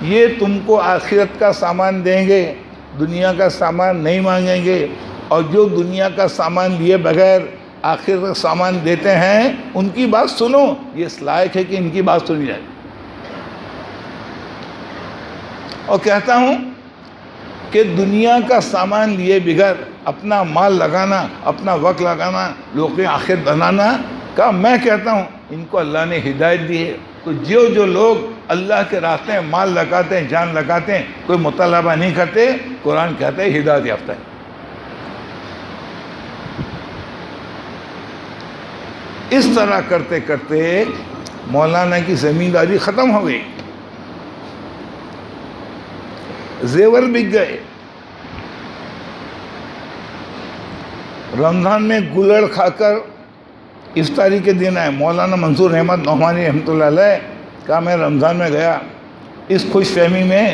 یہ تم کو آخرت کا سامان دیں گے، دنیا کا سامان نہیں مانگیں گے. اور جو دنیا کا سامان لیے بغیر آخرت کا سامان دیتے ہیں ان کی بات سنو. یہ اس لائق ہے کہ ان کی بات سنی جائے. اور کہتا ہوں کہ دنیا کا سامان لیے بغیر اپنا مال لگانا، اپنا وقت لگانا، لوگوں کی آخرت بنانا کا میں کہتا ہوں ان کو اللہ نے ہدایت دی ہے. تو جو لوگ اللہ کے راستے میں مال لگاتے ہیں، جان لگاتے ہیں، کوئی مطالبہ نہیں کرتے، قرآن کہتا ہے ہدایت یافتہ ہے. اس طرح کرتے کرتے مولانا کی زمینداری ختم ہو گئی، زیور بک گئے. رمضان میں گلڑ کھا کر افطاری کے دن آئے. مولانا منصور احمد نعمانی رحمۃ اللہ علیہ کہا میں رمضان میں گیا اس خوش فہمی میں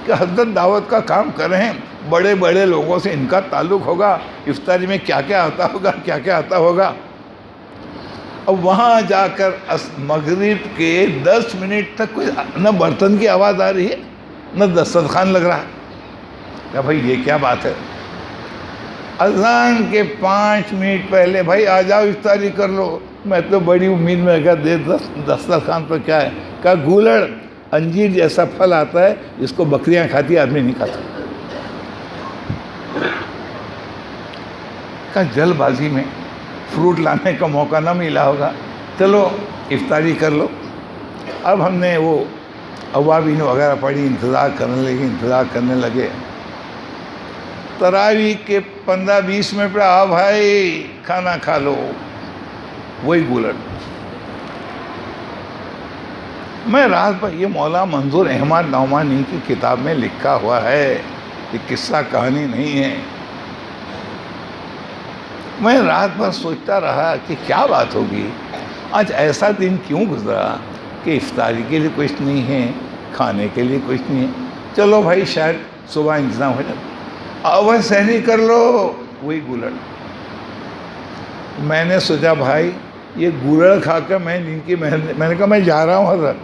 کہ حضرت دعوت کا کام کر رہے ہیں، بڑے بڑے لوگوں سے ان کا تعلق ہوگا، افطاری میں کیا کیا آتا ہوگا، کیا کیا آتا ہوگا. اب وہاں جا کر مغرب کے 10 منٹ تک کوئی نہ برتن کی آواز آ رہی ہے نہ دسترخوان لگ رہا. کہ بھائی یہ کیا بات ہے. اذان کے 5 منٹ پہلے بھائی آ جاؤ افطاری کر لو. میں تو بڑی امید میں کہا دسترخوان پر کیا ہے. کہا گولڑ، انجیر جیسا پھل آتا ہے جس کو بکریاں کھاتی، آدمی نہیں کھاتا. کہا جلد بازی میں فروٹ لانے کا موقع نہ ملا ہوگا، چلو افطاری کر لو. اب ہم نے وہ اوابین وغیرہ پڑھی، انتظار کرنے لگے. تراویح کے 15-20 منٹ پہ آ بھائی کھانا کھا لو. وہی گولڑ. میں رات پر، یہ مولا منظور احمد نعمانی کی کتاب میں لکھا ہوا ہے، یہ قصہ کہانی نہیں ہے. میں رات بھر سوچتا رہا کہ کیا بات ہوگی، آج ایسا دن کیوں گزرا کہ افطاری کے لیے کچھ نہیں ہے، کھانے کے لیے کچھ نہیں ہے. چلو بھائی شاید صبح انتظام ہو جائے. اول سحری کر لو. وہی گولڑ. میں نے سوچا بھائی یہ گولڑ کھا کر میں نے کہا میں جا رہا ہوں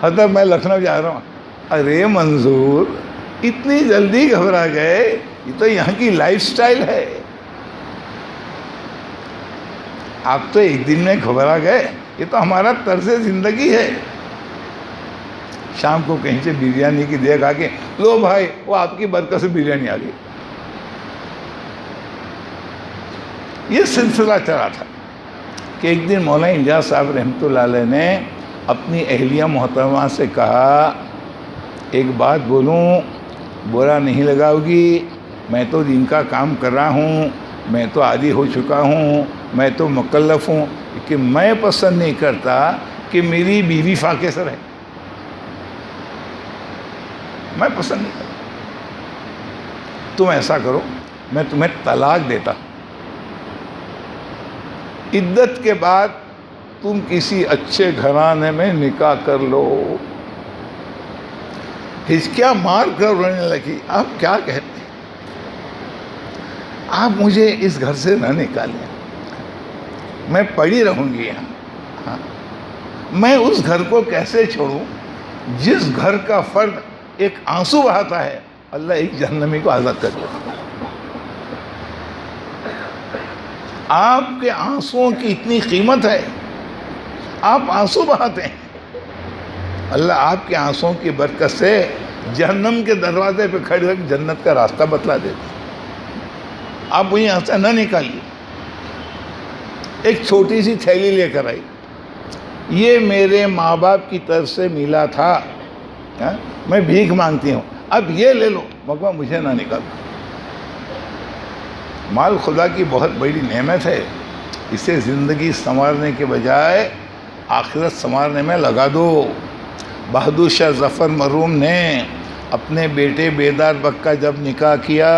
حضرت میں لکھنؤ جا رہا ہوں. ارے منظور اتنی جلدی گھبرا گئے، یہ تو یہاں کی لائف سٹائل ہے. آپ تو ایک دن میں گھبرا گئے، یہ تو ہمارا طرز زندگی ہے. شام کو کہیں سے بریانی کی دیکھ آ کے لو بھائی وہ آپ کی برکت سے بریانی آ گئی. یہ سلسلہ چلا تھا کہ ایک دن مولانا الیاس صاحب رحمۃ اللہ علیہ نے اپنی اہلیہ محترمہ سے کہا ایک بات بولوں، برا نہیں لگاؤ گی، میں تو دین کا کام کر رہا ہوں، میں تو عادی ہو چکا ہوں، میں تو مکلف ہوں، کہ میں پسند نہیں کرتا کہ میری بیوی فاقے سے رہے. میں پسند نہیں کرتا. تم ایسا کرو میں تمہیں طلاق دیتا. عدت کے بعد تم کسی اچھے گھرانے میں نکاح کر لو. ہچکیاں مار کر رونے لگی. آپ کیا کہتے ہیں؟ آپ مجھے اس گھر سے نہ نکالیں. میں پڑی رہوں گی یہاں. ہاں. میں اس گھر کو کیسے چھوڑوں جس گھر کا فرد ایک آنسو بہاتا ہے اللہ ایک جہنمی کو آزاد کر دیتا. آپ کے آنسوؤں کی اتنی قیمت ہے, آپ آنسو بہاتے ہیں, اللہ آپ کے آنسوؤں کی برکت سے جہنم کے دروازے پہ کھڑے ہو کے جنت کا راستہ بتلا دیتے. آپ وہیں آنسو نہ نکالیے. ایک چھوٹی سی تھیلی لے کر آئی, یہ میرے ماں باپ کی طرف سے ملا تھا, میں بھیک مانگتی ہوں, اب یہ لے لو, مگر مجھے نہ نکالو. مال خدا کی بہت بڑی نعمت ہے, اسے زندگی سنوارنے کے بجائے آخرت سنوارنے میں لگا دو. بہادر شاہ ظفر مرحوم نے اپنے بیٹے بیدار بک کا جب نکاح کیا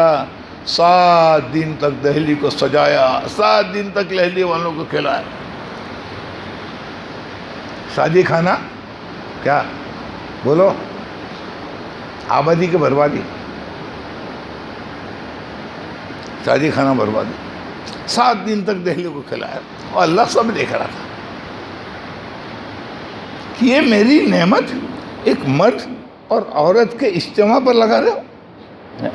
7 دن تک دہلی کو سجایا, 7 دن تک دہلی والوں کو کھلایا. شادی کھانا کیا بولو, آبادی کی بربادی, شادی کھانا بربادی. 7 دن تک دہلی کو کھلایا اور اللہ سب دیکھ رہا تھا کہ یہ میری نعمت ایک مرد اور عورت کے اجتماع پر لگا رہے ہو.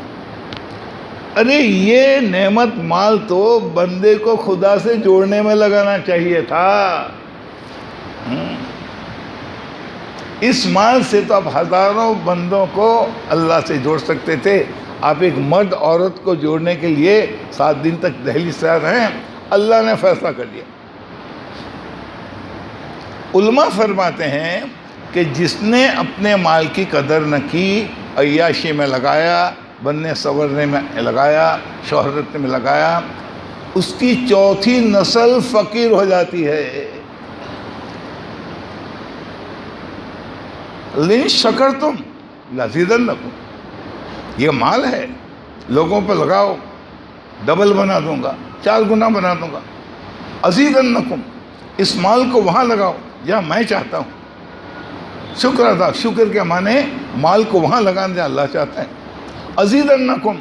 ارے یہ نعمت مال تو بندے کو خدا سے جوڑنے میں لگانا چاہیے تھا. اس مال سے تو آپ ہزاروں بندوں کو اللہ سے جوڑ سکتے تھے. آپ ایک مرد عورت کو جوڑنے کے لیے 7 دن تک دہلی سے رہے ہیں. اللہ نے فیصلہ کر لیا. علماء فرماتے ہیں کہ جس نے اپنے مال کی قدر نہ کی, عیاشی میں لگایا, بننے سنورنے میں لگایا, شہرت میں لگایا, اس کی 4تھی نسل فقیر ہو جاتی ہے. لئن شکرتم لازیدنکم, یہ مال ہے, لوگوں پہ لگاؤ, ڈبل بنا دوں گا, 4 گنا بنا دوں گا. ازیدنکم, اس مال کو وہاں لگاؤ جہاں میں چاہتا ہوں. شکر ادا, شکر کے معنی مال کو وہاں لگانا جہاں اللہ چاہتا ہے. ازیدنکم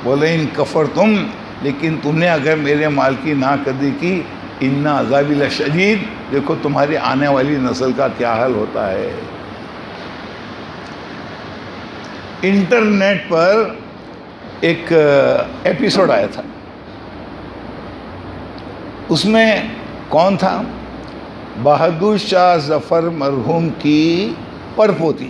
وَلَئِن کَفَرْتُمْ, لیکن تم نے اگر میرے مال کی ناقدری کی, اِنَّ عَذَابِي لَشَدِيدٌ, دیکھو تمہاری آنے والی نسل کا کیا حال ہوتا ہے. انٹرنیٹ پر ایک ایپیسوڈ آیا تھا, اس میں کون تھا؟ بہادر شاہ ظفر مرحوم کی پرپوتی.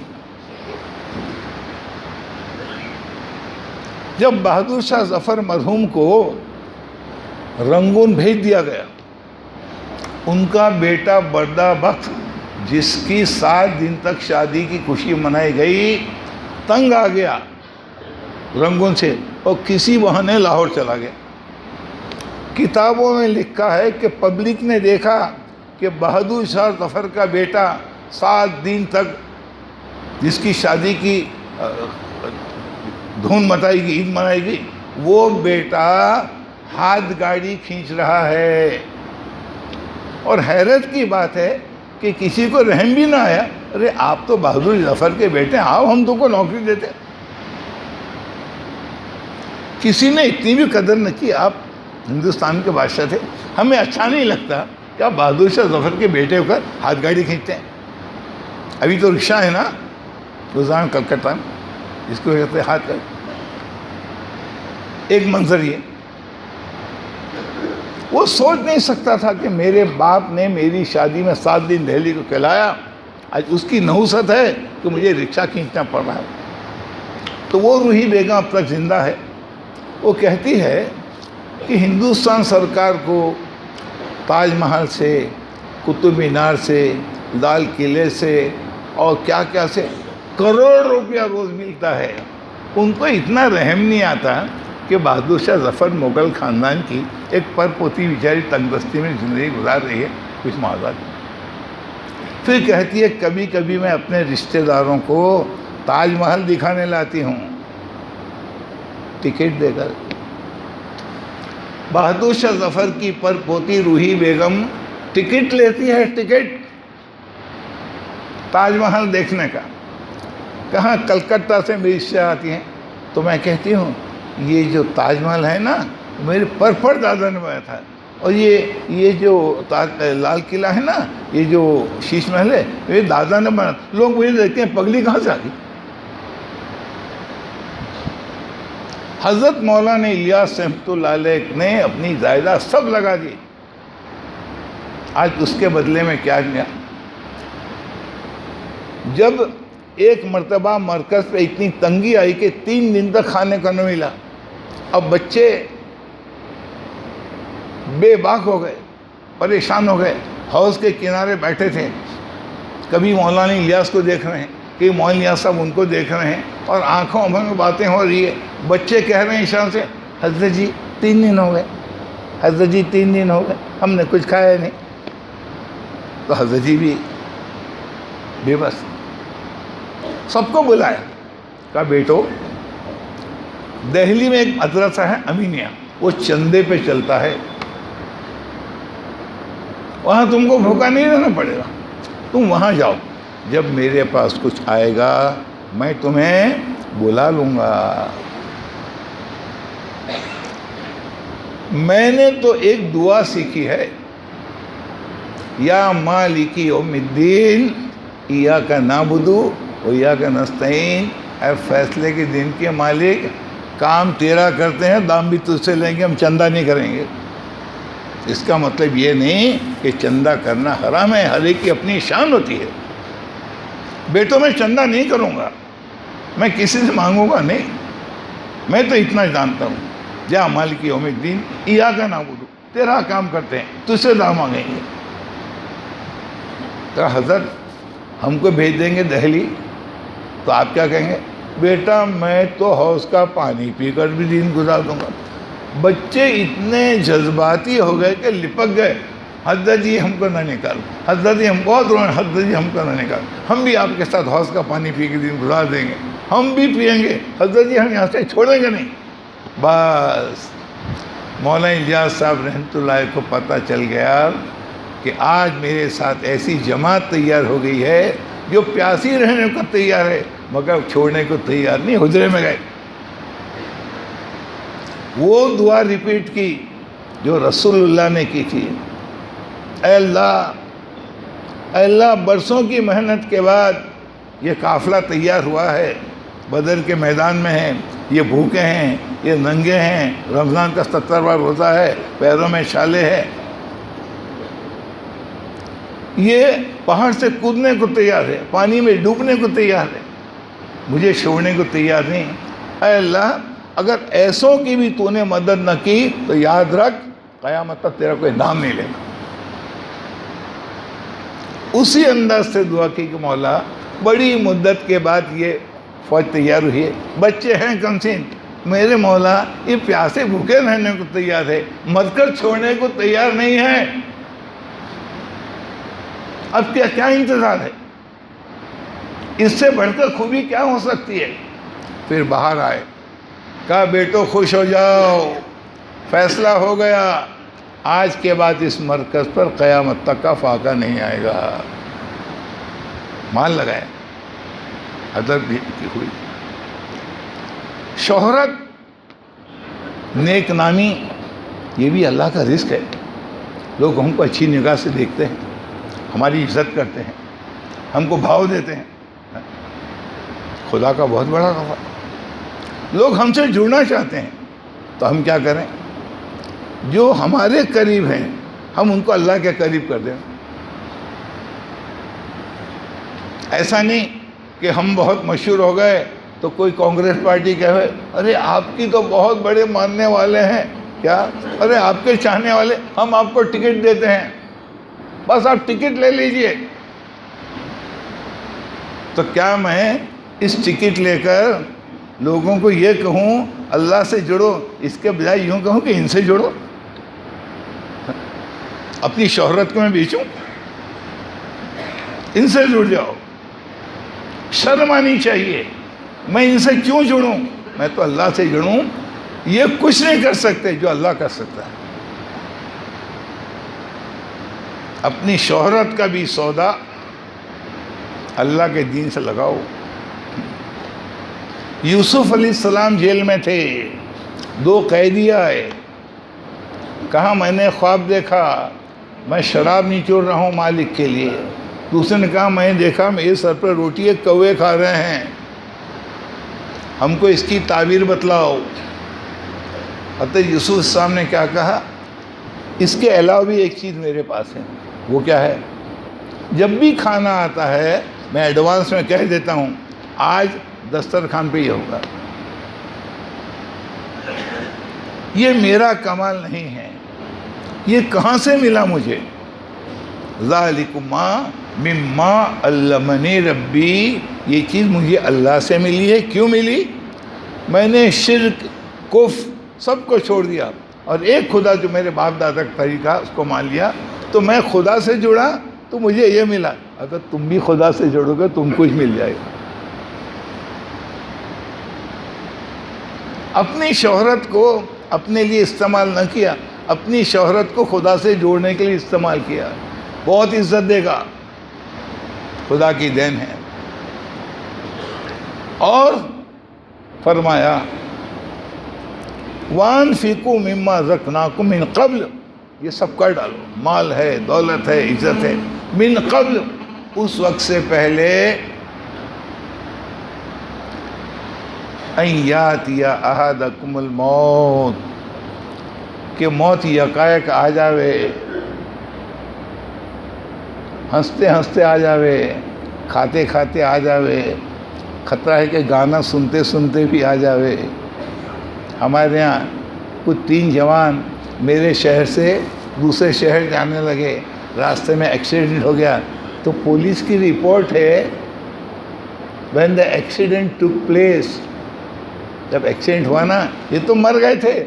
جب بہادر شاہ ظفر مرحوم کو رنگون بھیج دیا گیا, ان کا بیٹا بردا بخت جس کی 7 دن تک شادی کی خوشی منائی گئی, تنگ آ گیا رنگون سے اور کسی بہانے لاہور چلا گیا. کتابوں میں لکھا ہے کہ پبلک نے دیکھا کہ بہادر شاہ ظفر کا بیٹا 7 دن تک جس کی شادی کی دھون مچائی گئی, عید منائی گئی, وہ بیٹا ہاتھ گاڑی کھینچ رہا ہے. اور حیرت کی بات ہے کہ کسی کو رحم بھی نہ آیا, ارے آپ تو بہادر ظفر کے بیٹے, آؤ ہم تم کو نوکری دیتے. کسی نے اتنی بھی قدر نہ کی. آپ ہندوستان کے بادشاہ تھے, ہمیں اچھا نہیں لگتا کہ آپ بہادر شاہ ظفر کے بیٹے ہو کر ہاتھ گاڑی کھینچتے ہیں. ابھی تو رکشہ ہے نا روزانہ کلکتہ میں, جس کو کہتے ہیں ہاتھ گاڑی. ایک منظر یہ, وہ سوچ نہیں سکتا تھا کہ میرے باپ نے میری شادی میں 7 دن دہلی کو کھلایا, آج اس کی نحوست ہے کہ مجھے رکشہ کھینچنا پڑ رہا ہے. تو وہ روحی بیگم اب تک زندہ ہے. وہ کہتی ہے کہ ہندوستان سرکار کو تاج محل سے, قطب مینار سے, لال قلعے سے اور کیا کیا سے کروڑ روپیہ روز ملتا ہے. ان کو اتنا رحم نہیں آتا کہ بہادر شاہ ظفر مغل خاندان کی ایک پرپوتی بیچاری تنگ دستی میں زندگی گزار رہی ہے, کچھ معاوضہ. پھر کہتی ہے کبھی کبھی میں اپنے رشتہ داروں کو تاج محل دکھانے لاتی ہوں ٹکٹ دے کر. بہادر شاہ ظفر کی پرپوتی روحی بیگم ٹکٹ لیتی ہے, ٹکٹ تاج محل دیکھنے کا. کہاں؟ کلکتہ سے میری رشتہ آتی ہیں. تو میں کہتی ہوں یہ جو تاج محل ہے نا, میرے پرپر دادا نے بنایا تھا, اور یہ جو لال قلعہ ہے نا، یہ جو شیش محل ہے، یہ دادا نے بنا. لوگ مجھے دیکھتے ہیں پگڑی کہاں سے آ گئی. حضرت مولانا الیاس رحمۃ اللہ علیہ نے اپنی جائیداد سب لگا دی. آج اس کے بدلے میں کیا ملا؟ جب ایک مرتبہ مرکز پہ اتنی تنگی آئی کہ 3 دن تک کھانے کو نہ ملا، اب بچے بے باک ہو گئے، پریشان ہو گئے. حوض کے کنارے بیٹھے تھے، کبھی مولانا الیاس کو دیکھ رہے ہیں، کہ مولانا الیاس صاحب ان کو دیکھ رہے ہیں، اور آنکھوں میں باتیں ہو رہی ہے. بچے کہہ رہے ہیں اشاروں سے، حضرت جی 3 دن ہو گئے، حضرت جی 3 دن ہو گئے، ہم نے کچھ کھایا نہیں. تو حضرت جی بھی بے بس. سب کو بلایا، کہا بیٹو دہلی میں ایک مدرسہ ہے امینیہ، وہ چندے پہ چلتا ہے، وہاں تم کو بھوکا نہیں رہنا پڑے گا، تم وہاں جاؤ. جب میرے پاس کچھ آئے گا میں تمہیں بلا لوں گا. میں نے تو ایک دعا سیکھی ہے، یا مالکی یوم الدین ایاک نعبد و ایاک نستعین. اے فیصلے کے دن کے مالک، کام تیرا کرتے ہیں، دام بھی تجھ سے لیں گے، ہم چندہ نہیں کریں گے. اس کا مطلب یہ نہیں کہ چندہ کرنا حرام ہے، ہر ایک کی اپنی شان ہوتی ہے. بیٹوں میں چندہ نہیں کروں گا، میں کسی سے مانگوں گا نہیں. میں تو اتنا جانتا ہوں، یا مالک یوم الدین ایاک نعبد، تیرا کام کرتے ہیں، تجھ سے دام مانگیں گے. تو حضرت ہم کو بھیج دیں گے دہلی تو آپ کیا کہیں گے؟ بیٹا میں تو حوض کا پانی پی کر بھی دن گزار دوں گا. بچے اتنے جذباتی ہو گئے کہ لپک گئے، حضرت جی ہم کو نہ نکال، حضرت جی ہم بہت رو رہے ہیں، حضرت جی ہم کو نہ نکال، ہم بھی آپ کے ساتھ حوض کا پانی پی کے دن گزار دیں گے، ہم بھی پئیں گے، حضرت جی ہم یہاں سے چھوڑیں گے نہیں. بس مولانا الیاس صاحب رحمۃ اللہ علیہ کو پتہ چل گیا کہ آج میرے ساتھ ایسی جماعت تیار ہو گئی ہے جو پیاسی رہنے کو تیار ہے مگر چھوڑنے کو تیار نہیں. حجرے میں گئے، وہ دعا ریپیٹ کی جو رسول اللہ نے کی تھی، اے اللہ برسوں کی محنت کے بعد یہ قافلہ تیار ہوا ہے، بدر کے میدان میں ہیں، یہ بھوکے ہیں، یہ ننگے ہیں، رمضان کا 70واں روزہ ہے، پیروں میں چھالے ہیں، یہ پہاڑ سے کودنے کو تیار ہے، پانی میں ڈوبنے کو تیار ہے، مجھے چھوڑنے کو تیار نہیں. اے اللہ اگر ایسوں کی بھی تو نے مدد نہ کی تو یاد رکھ قیامت تک تیرا کوئی نام نہیں لینا. اسی انداز سے دعا کی کہ مولا بڑی مدت کے بعد یہ فوج تیار ہوئی ہے، بچے ہیں کمسین، میرے مولا یہ پیاسے بھوکے رہنے کو تیار ہے، مر کر چھوڑنے کو تیار نہیں ہے، اب کیا انتظار ہے؟ اس سے بڑھ کر خوبی کیا ہو سکتی ہے؟ پھر باہر آئے، کہا بیٹو خوش ہو جاؤ، فیصلہ ہو گیا، آج کے بعد اس مرکز پر قیامت تک کا فاقہ نہیں آئے گا. مان لگائے، حضرت کی ہوئی. شہرت، نیک نامی، یہ بھی اللہ کا رزق ہے. لوگ ہم کو اچھی نگاہ سے دیکھتے ہیں، ہماری عزت کرتے ہیں، ہم کو بھاؤ دیتے ہیں. خدا کا بہت بڑا غفا. لوگ ہم سے جڑنا چاہتے ہیں تو ہم کیا کریں؟ جو ہمارے قریب ہیں ہم ان کو اللہ کے قریب کر دیں. ایسا نہیں کہ ہم بہت مشہور ہو گئے تو کوئی کانگریس پارٹی کہے ارے آپ کی تو بہت بڑے ماننے والے ہیں، کیا ارے آپ کے چاہنے والے، ہم آپ کو ٹکٹ دیتے ہیں، بس آپ ٹکٹ لے لیجئے. تو کیا میں اس ٹکٹ لے کر لوگوں کو یہ کہوں اللہ سے جڑو، اس کے بجائے یوں کہوں کہ ان سے جڑو؟ اپنی شہرت کو میں بیچوں؟ ان سے جڑ جاؤ. شرم آنی چاہیے، میں ان سے کیوں جڑوں؟ میں تو اللہ سے جڑوں. یہ کچھ نہیں کر سکتے جو اللہ کر سکتا ہے. اپنی شہرت کا بھی سودا اللہ کے دین سے لگاؤ. یوسف علیہ السلام جیل میں تھے، 2 قیدی آئے، کہا میں نے خواب دیکھا میں شراب نچوڑ رہا ہوں مالک کے لیے. دوسرے نے کہا میں نے دیکھا میرے سر پر روٹی کوے کھا رہے ہیں, ہم کو اس کی تعبیر بتلاؤ. حضرت یوسف السلام نے کیا کہا, اس کے علاوہ بھی ایک چیز میرے پاس ہے. وہ کیا ہے؟ جب بھی کھانا آتا ہے میں ایڈوانس میں کہہ دیتا ہوں آج دسترخوان پہ یہ ہوگا. یہ میرا کمال نہیں ہے, یہ کہاں سے ملا مجھے؟ ذالکما مما علمنی ربی, یہ چیز مجھے اللہ سے ملی ہے. کیوں ملی؟ میں نے شرک کفر سب کو چھوڑ دیا اور ایک خدا جو میرے باپ دادا کا طریقہ اس کو مان لیا, تو میں خدا سے جڑا تو مجھے یہ ملا. اگر تم بھی خدا سے جڑو گے تم کچھ مل جائے گا. اپنی شہرت کو اپنے لیے استعمال نہ کیا, اپنی شہرت کو خدا سے جوڑنے کے لیے استعمال کیا. بہت عزت دے گا, خدا کی دین ہے. اور فرمایا وَأَنْفِقُوا مِمَّا رَزَقْنَاكُم مِّن قَبْلُ, یہ سب کر ڈالو, مال ہے, دولت ہے, عزت ہے. من قبل, اس وقت سے پہلے, ان یاتی احدکم الموت, کہ موت یکایک آ جاوے, ہنستے ہنستے آ جاوے, کھاتے کھاتے آ جاوے. خطرہ ہے کہ گانا سنتے سنتے بھی آ جاوے. ہمارے یہاں کچھ 3 جوان میرے شہر سے دوسرے شہر جانے لگے, راستے میں ایکسیڈنٹ ہو گیا تو پولیس کی رپورٹ ہے when the accident took place, جب ایکسیڈنٹ ہوا نا یہ تو مر گئے تھے,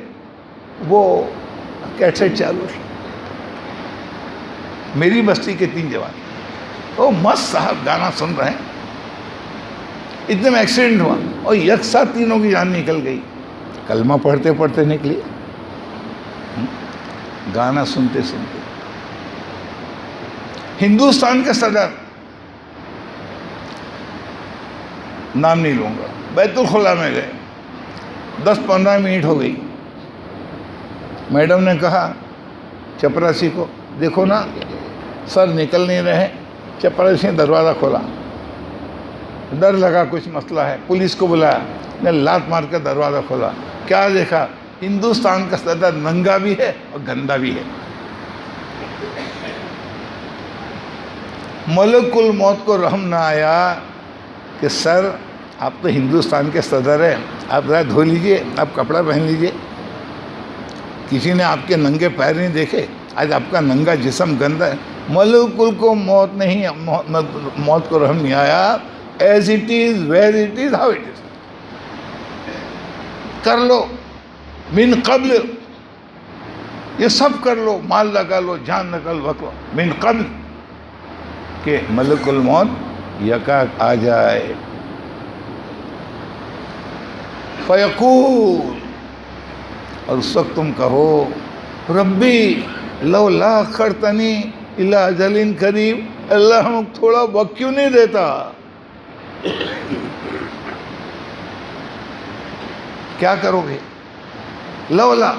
وہ کیسٹ چالو تھی. میری بستی کے 3 جوان, وہ مست صاحب گانا سن رہے ہیں, اتنے میں ایکسیڈنٹ ہوا اور یک ساتھ تینوں کی جان نکل گئی. کلمہ پڑھتے پڑھتے نکلی, گانا سنتے سنتے. ہندوستان کے صدر, نام نہیں لوں گا, بیت الخلا میں گئے, 10-15 منٹ ہو گئی. میڈم نے کہا چپراسی کو, دیکھو نا سر نکل نہیں رہے. چپراسی نے دروازہ کھولا, ڈر لگا کچھ مسئلہ ہے, پولیس کو بلایا, نے لات مار کر دروازہ کھولا. کیا دیکھا؟ ہندوستان کا صدر ننگا بھی ہے اور گندا بھی ہے. ملک الموت کو رحم نہ آیا کہ سر آپ تو ہندوستان کے صدر ہیں, آپ ذرا دھو لیجئے, آپ کپڑا پہن لیجئے. کسی نے آپ کے ننگے پیر نہیں دیکھے, آج آپ کا ننگا جسم گندا ہے. ملک کو موت نہیں, موت کو رحم نہیں آیا. As it is, where it is, how it is, کر لو. من قبل, یہ سب کر لو, مال لگا لو, جان لگا لو, وقت لو. من قبل کہ ملک الموت یکاک آ جائے. فیقول, اور اس وقت تم کہو ربی لولا اخرتنی الی اجل قریب, اللہ ہم تھوڑا وقت کیوں نہیں دیتا؟ کیا کرو گے؟ لولا,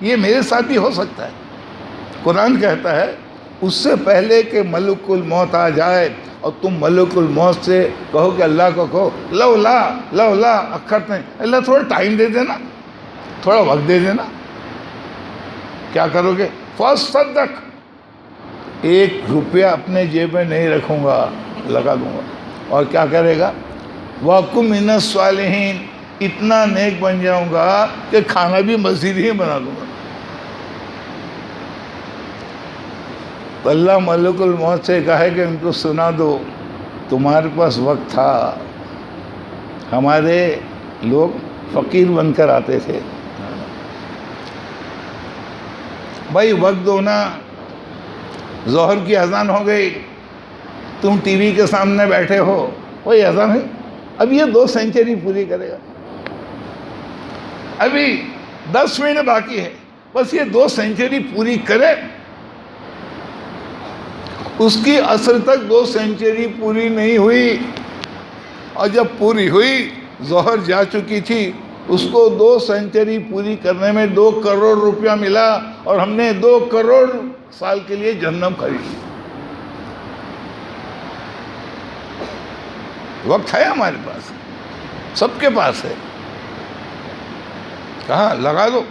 یہ میرے ساتھ بھی ہو سکتا ہے. قرآن کہتا ہے اس سے پہلے کہ ملک الموت آ جائے اور تم ملک الموت سے کہو کہ اللہ کو کہو لولا اخرتنی, اللہ تھوڑا ٹائم دے دینا, تھوڑا وقت دے دینا. کیا کرو گے؟ فاصدق, 1 روپیہ اپنے جیب میں نہیں رکھوں گا, لگا دوں گا. اور کیا کرے گا؟ وَأَكُن مِّنَ الصَّالِحِينَ, اتنا نیک بن جاؤں گا کہ کھانا بھی مسجد ہی بنا دوں گا. تو اللہ ملک الموت سے کہے کہ ان کو سنا دو, تمہارے پاس وقت تھا. ہمارے لوگ فقیر بن کر آتے تھے, بھائی وقت دو نا. ظہر کی اذان ہو گئی, تم ٹی وی کے سامنے بیٹھے ہو, وہی اذان ہے, اب یہ 2 سینچری پوری کرے گا, ابھی 10 منٹ باقی ہے, بس یہ 2 سینچری پوری کرے. اس کی عصر تک 2 سینچری پوری نہیں ہوئی, اور جب پوری ہوئی ظہر جا چکی تھی, اس کو 2 سینچری پوری کرنے میں 2 کروڑ روپیہ ملا اور ہم نے 2 کروڑ سال کے لیے جہنم خرید لی۔ وقت ہے ہمارے پاس، سب کے پاس ہے، کہاں لگا دو۔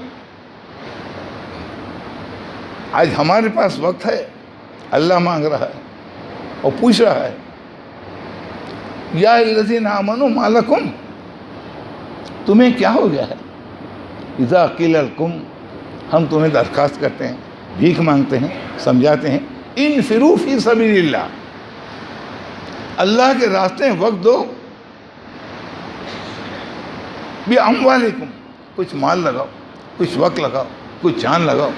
آج ہمارے پاس وقت ہے، اللہ مانگ رہا ہے اور پوچھ رہا ہے، یا الذین آمنوا ما لکم، تمہیں کیا ہو گیا ہے؟ اذا قیل لکم، ہم تمہیں درخواست کرتے ہیں، بھیک مانگتے ہیں، سمجھاتے ہیں، انفروا فی سبیل اللہ، اللہ کے راستے میں وقت دو، باموالکم، کچھ مال لگاؤ، کچھ وقت لگاؤ، کچھ جان لگاؤ،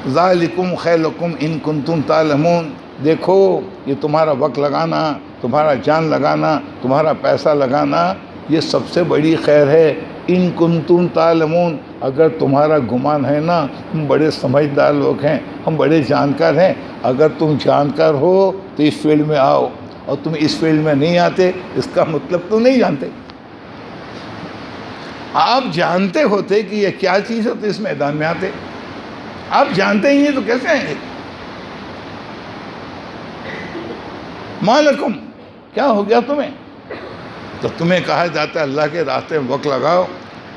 ذالکم خیر لکم ان کنتم تعلمون، دیکھو یہ تمہارا وقت لگانا، تمہارا جان لگانا، تمہارا پیسہ لگانا، یہ سب سے بڑی خیر ہے، ان کنتم تعلمون، اگر تمہارا گمان ہے نا ہم بڑے سمجھدار لوگ ہیں، ہم بڑے جانکار ہیں، اگر تم جانکار ہو تو اس فیلڈ میں آؤ، اور تم اس فیلڈ میں نہیں آتے اس کا مطلب تم نہیں جانتے۔ آپ جانتے ہوتے کہ یہ کیا چیز ہے تو اس میدان میں آتے، آپ جانتے ہی نہیں تو کیسے آئیں گے؟ ما لکم، کیا ہو گیا تمہیں؟ تو تمہیں کہا جاتا ہے اللہ کے راستے میں وقت لگاؤ،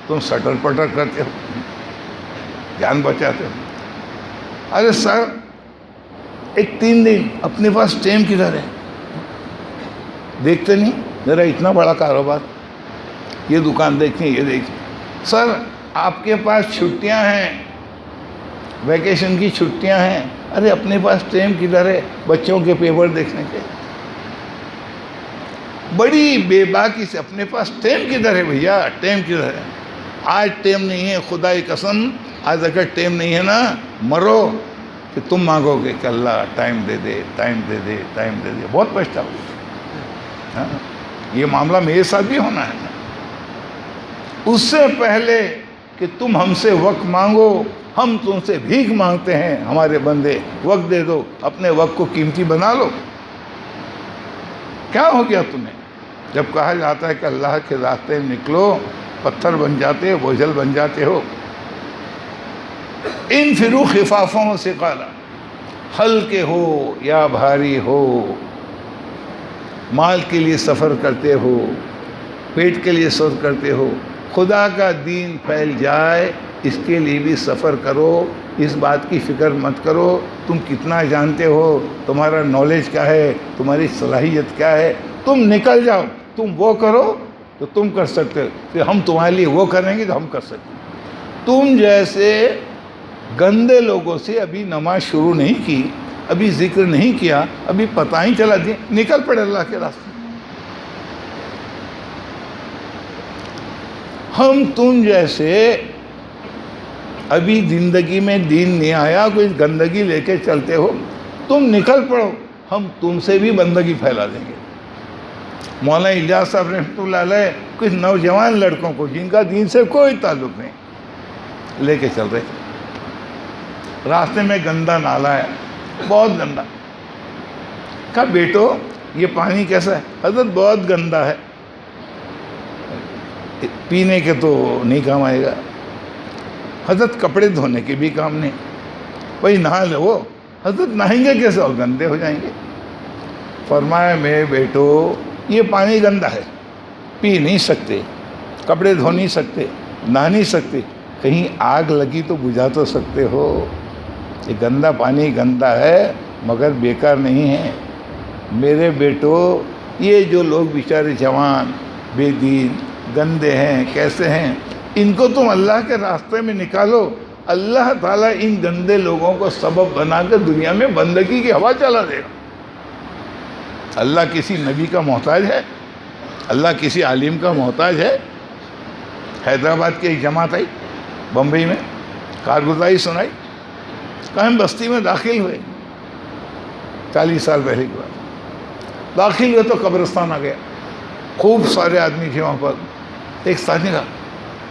تم سٹر پٹر کرتے ہو، جان بچاتے ہو۔ ارے سر ایک 3 دن اپنے پاس ٹائم کدھر ہے؟ دیکھتے نہیں میرا اتنا بڑا کاروبار، یہ دکان دیکھیں، یہ دیکھیں۔ سر آپ کے پاس چھٹیاں ہیں، ویکیشن کی چھٹیاں ہیں، ارے اپنے پاس ٹائم کدھر ہے بچوں کے پیپر دیکھنے کے؟ بڑی بے باکی سے اپنے پاس ٹائم کدھر ہے بھیا، ٹائم کدھر ہے؟ آج ٹائم نہیں ہے، خدا کی قسم آج اگر ٹائم نہیں ہے نا مرو، کہ تم مانگو گے کہ اللہ ٹائم دے دے، ٹائم دے دے، ٹائم دے دے، بہت پچھتاؤ گے۔ یہ معاملہ میرے ساتھ بھی ہونا ہے نا۔ اس سے پہلے کہ تم ہم سے وقت مانگو، ہم تم سے بھیک مانگتے ہیں، ہمارے بندے وقت دے دو، اپنے وقت کو قیمتی بنا لو۔ کیا ہو گیا تمہیں؟ جب کہا جاتا ہے کہ اللہ کے راستے میں نکلو، پتھر بن جاتے ہو، بوجھل بن جاتے ہو۔ انفروا خفافا وثقالا، ہلکے ہو یا بھاری ہو، مال کے لیے سفر کرتے ہو، پیٹ کے لیے سفر کرتے ہو، خدا کا دین پھیل جائے اس کے لیے بھی سفر کرو، اس بات کی فکر مت کرو تم کتنا جانتے ہو، تمہارا نالج کیا ہے، تمہاری صلاحیت کیا ہے، تم نکل جاؤ، تم وہ کرو تو تم کر سکتے ہو، پھر ہم تمہارے لیے وہ کریں گے تو ہم کر سکتے ہیں۔ تم جیسے گندے لوگوں سے ابھی نماز شروع نہیں کی، ابھی ذکر نہیں کیا، ابھی پتہ ہی چلا دیا، نکل پڑے اللہ کے راستے۔ ہم تم جیسے ابھی زندگی میں دین نہیں آیا، کوئی گندگی لے کے چلتے ہو، تم نکل پڑو، ہم تم سے بھی بندگی پھیلا دیں گے۔ مولانا الیاس صاحب رحمۃ اللہ علیہ کچھ نوجوان لڑکوں کو جن کا دین سے کوئی تعلق نہیں لے کے چل رہے تھے، راستے میں گندا نالا ہے، بہت گندا، کہا بیٹو یہ پانی کیسا ہے؟ حضرت بہت گندا ہے، پینے کے تو نہیں کام آئے گا، حضرت کپڑے دھونے کے بھی کام نہیں، بھائی نہا لو، وہ حضرت نہائیں گے کیسے اور گندے ہو جائیں گے۔ فرمایا میرے بیٹو یہ پانی گندا ہے، پی نہیں سکتے، کپڑے دھو نہیں سکتے، نہا نہیں سکتے، کہیں آگ لگی تو بجھا تو سکتے ہو، یہ گندا پانی گندا ہے مگر بیکار نہیں ہے۔ میرے بیٹو یہ جو لوگ بیچارے جوان بے دین گندے ہیں کیسے ہیں، ان کو تم اللہ کے راستے میں نکالو، اللہ تعالیٰ ان گندے لوگوں کو سبب بنا کر دنیا میں بندگی کی ہوا چلا دے گا۔ اللہ کسی نبی کا محتاج ہے؟ اللہ کسی عالم کا محتاج ہے؟ حیدرآباد کی ایک جماعت آئی بمبئی میں، کارگزاری سنائی، کہاں ہم بستی میں داخل ہوئے 40 سال پہلے کی بات، داخل ہوئے تو قبرستان آ گیا، خوب سارے آدمی تھے وہاں پر۔ ایک ساتھی کہا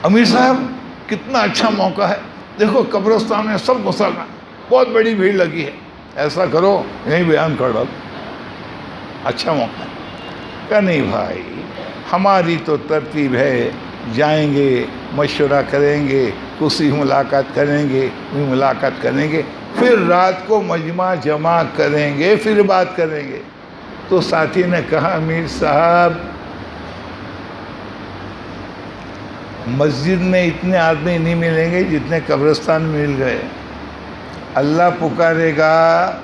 امیر صاحب کتنا اچھا موقع ہے، دیکھو قبرستان میں سب مسلمان، بہت بڑی بھیڑ لگی ہے، ایسا کرو یہیں بیان کر ڈالو، اچھا موقع ہے۔ کہا نہیں بھائی ہماری تو ترتیب ہے، جائیں گے، مشورہ کریں گے، کسی ملاقات کریں گے، کوئی ملاقات کریں گے، پھر رات کو مجمع جمع کریں گے، پھر بات کریں گے۔ تو ساتھی نے کہا امیر صاحب مسجد میں اتنے آدمی نہیں ملیں گے جتنے قبرستان میں مل گئے۔ اللہ پکارے گا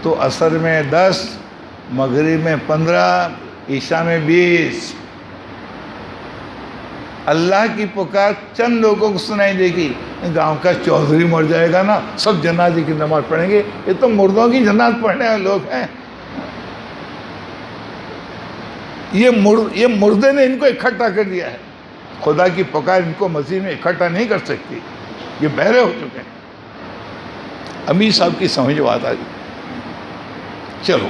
تو عصر میں 10، مغرب میں 15، عشاء میں 20۔ اللہ کی پکار چند لوگوں کو سنائی دے گی۔ گاؤں کا چودھری مر جائے گا نا، سب جنازے کی نماز پڑھیں گے، یہ تو مردوں کی جناز پڑھنے والے لوگ ہیں۔ یہ مردے نے ان کو اکٹھا کر دیا ہے، خدا کی پکار ان کو مسجد میں اکٹھا نہیں کر سکتی، یہ بہرے ہو چکے ہیں۔ امیر صاحب کی سمجھ بات آ گئی، چلو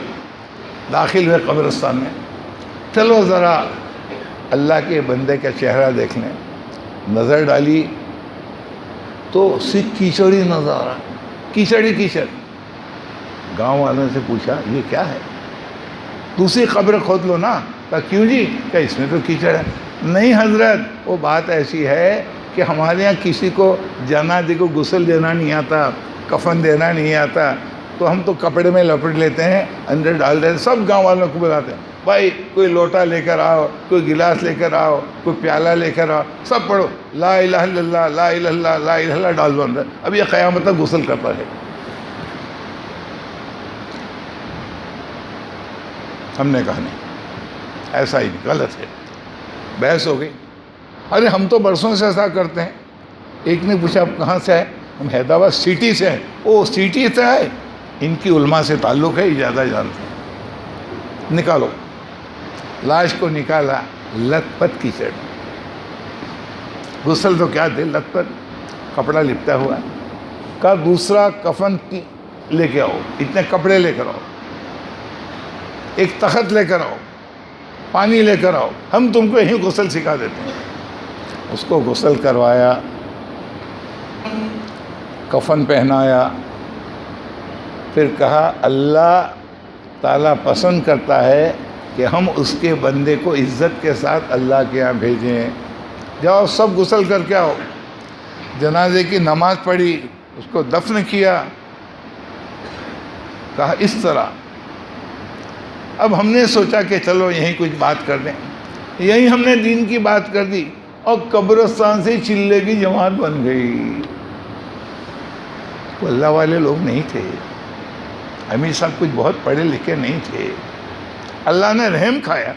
داخل ہوئے قبرستان میں۔ چلو ذرا اللہ کے بندے کا چہرہ دیکھ لیں۔ نظر ڈالی تو صرف کیچڑ ہی نظر آ رہا، کیچڑ ہی کیچڑ۔ گاؤں والوں سے پوچھا یہ کیا ہے؟ دوسری قبر کھود لو نا۔ کہا کیوں جی؟ کہ اس میں تو کیچڑ ہے۔ نہیں حضرت، وہ بات ایسی ہے کہ ہمارے ہاں کسی کو جنازے کو غسل دینا نہیں آتا، کفن دینا نہیں آتا، تو ہم تو کپڑے میں لپٹ لیتے ہیں، اندر ڈال دیتے ہیں۔ سب گاؤں والوں کو بلاتے ہیں، بھائی کوئی لوٹا لے کر آؤ، کوئی گلاس لے کر آؤ، کوئی پیالہ لے کر آؤ، سب پڑھو لا الہ الا اللہ، لا الہ الا اللہ، لا الہ الا اللہ، ڈال دو اندر۔ اب یہ قیامت تک غسل کرتا ہے۔ ہم نے کہا نہیں، ایسا ہی غلط ہے۔ بحث ہو گئی۔ ارے ہم تو برسوں سے ایسا کرتے ہیں۔ ایک نے پوچھا آپ کہاں سے ہے؟ ہم حیدرآباد سٹی سے ہیں۔ او سٹی سے ہے، ان کی علماء سے تعلق ہے، یہ زیادہ جانتے ہیں۔ نکالو۔ لاش کو نکالا، لت پت کیچڑ۔ غسل تو کیا دے، لت پت کپڑا لپٹا ہوا ہے۔ کہا دوسرا کفن لے کے آؤ، اتنے کپڑے لے کر آؤ، ایک تخت لے کر آؤ، پانی لے کر آؤ، ہم تم کو یہیں غسل سکھا دیتے ہیں۔ اس کو غسل کروایا، کفن پہنایا، پھر کہا اللہ تعالیٰ پسند کرتا ہے کہ ہم اس کے بندے کو عزت کے ساتھ اللہ کے یہاں بھیجیں۔ جاؤ سب غسل کر کے آؤ۔ جنازے کی نماز پڑھی، اس کو دفن کیا۔ کہا اس طرح۔ اب ہم نے سوچا کہ چلو یہیں کچھ بات کر دیں، یہیں ہم نے دین کی بات کر دی، اور قبرستان سے چلے کی جماعت بن گئی۔ وہ اللہ والے لوگ نہیں تھے، امیر صاحب کچھ بہت پڑھے لکھے نہیں تھے۔ اللہ نے رحم کھایا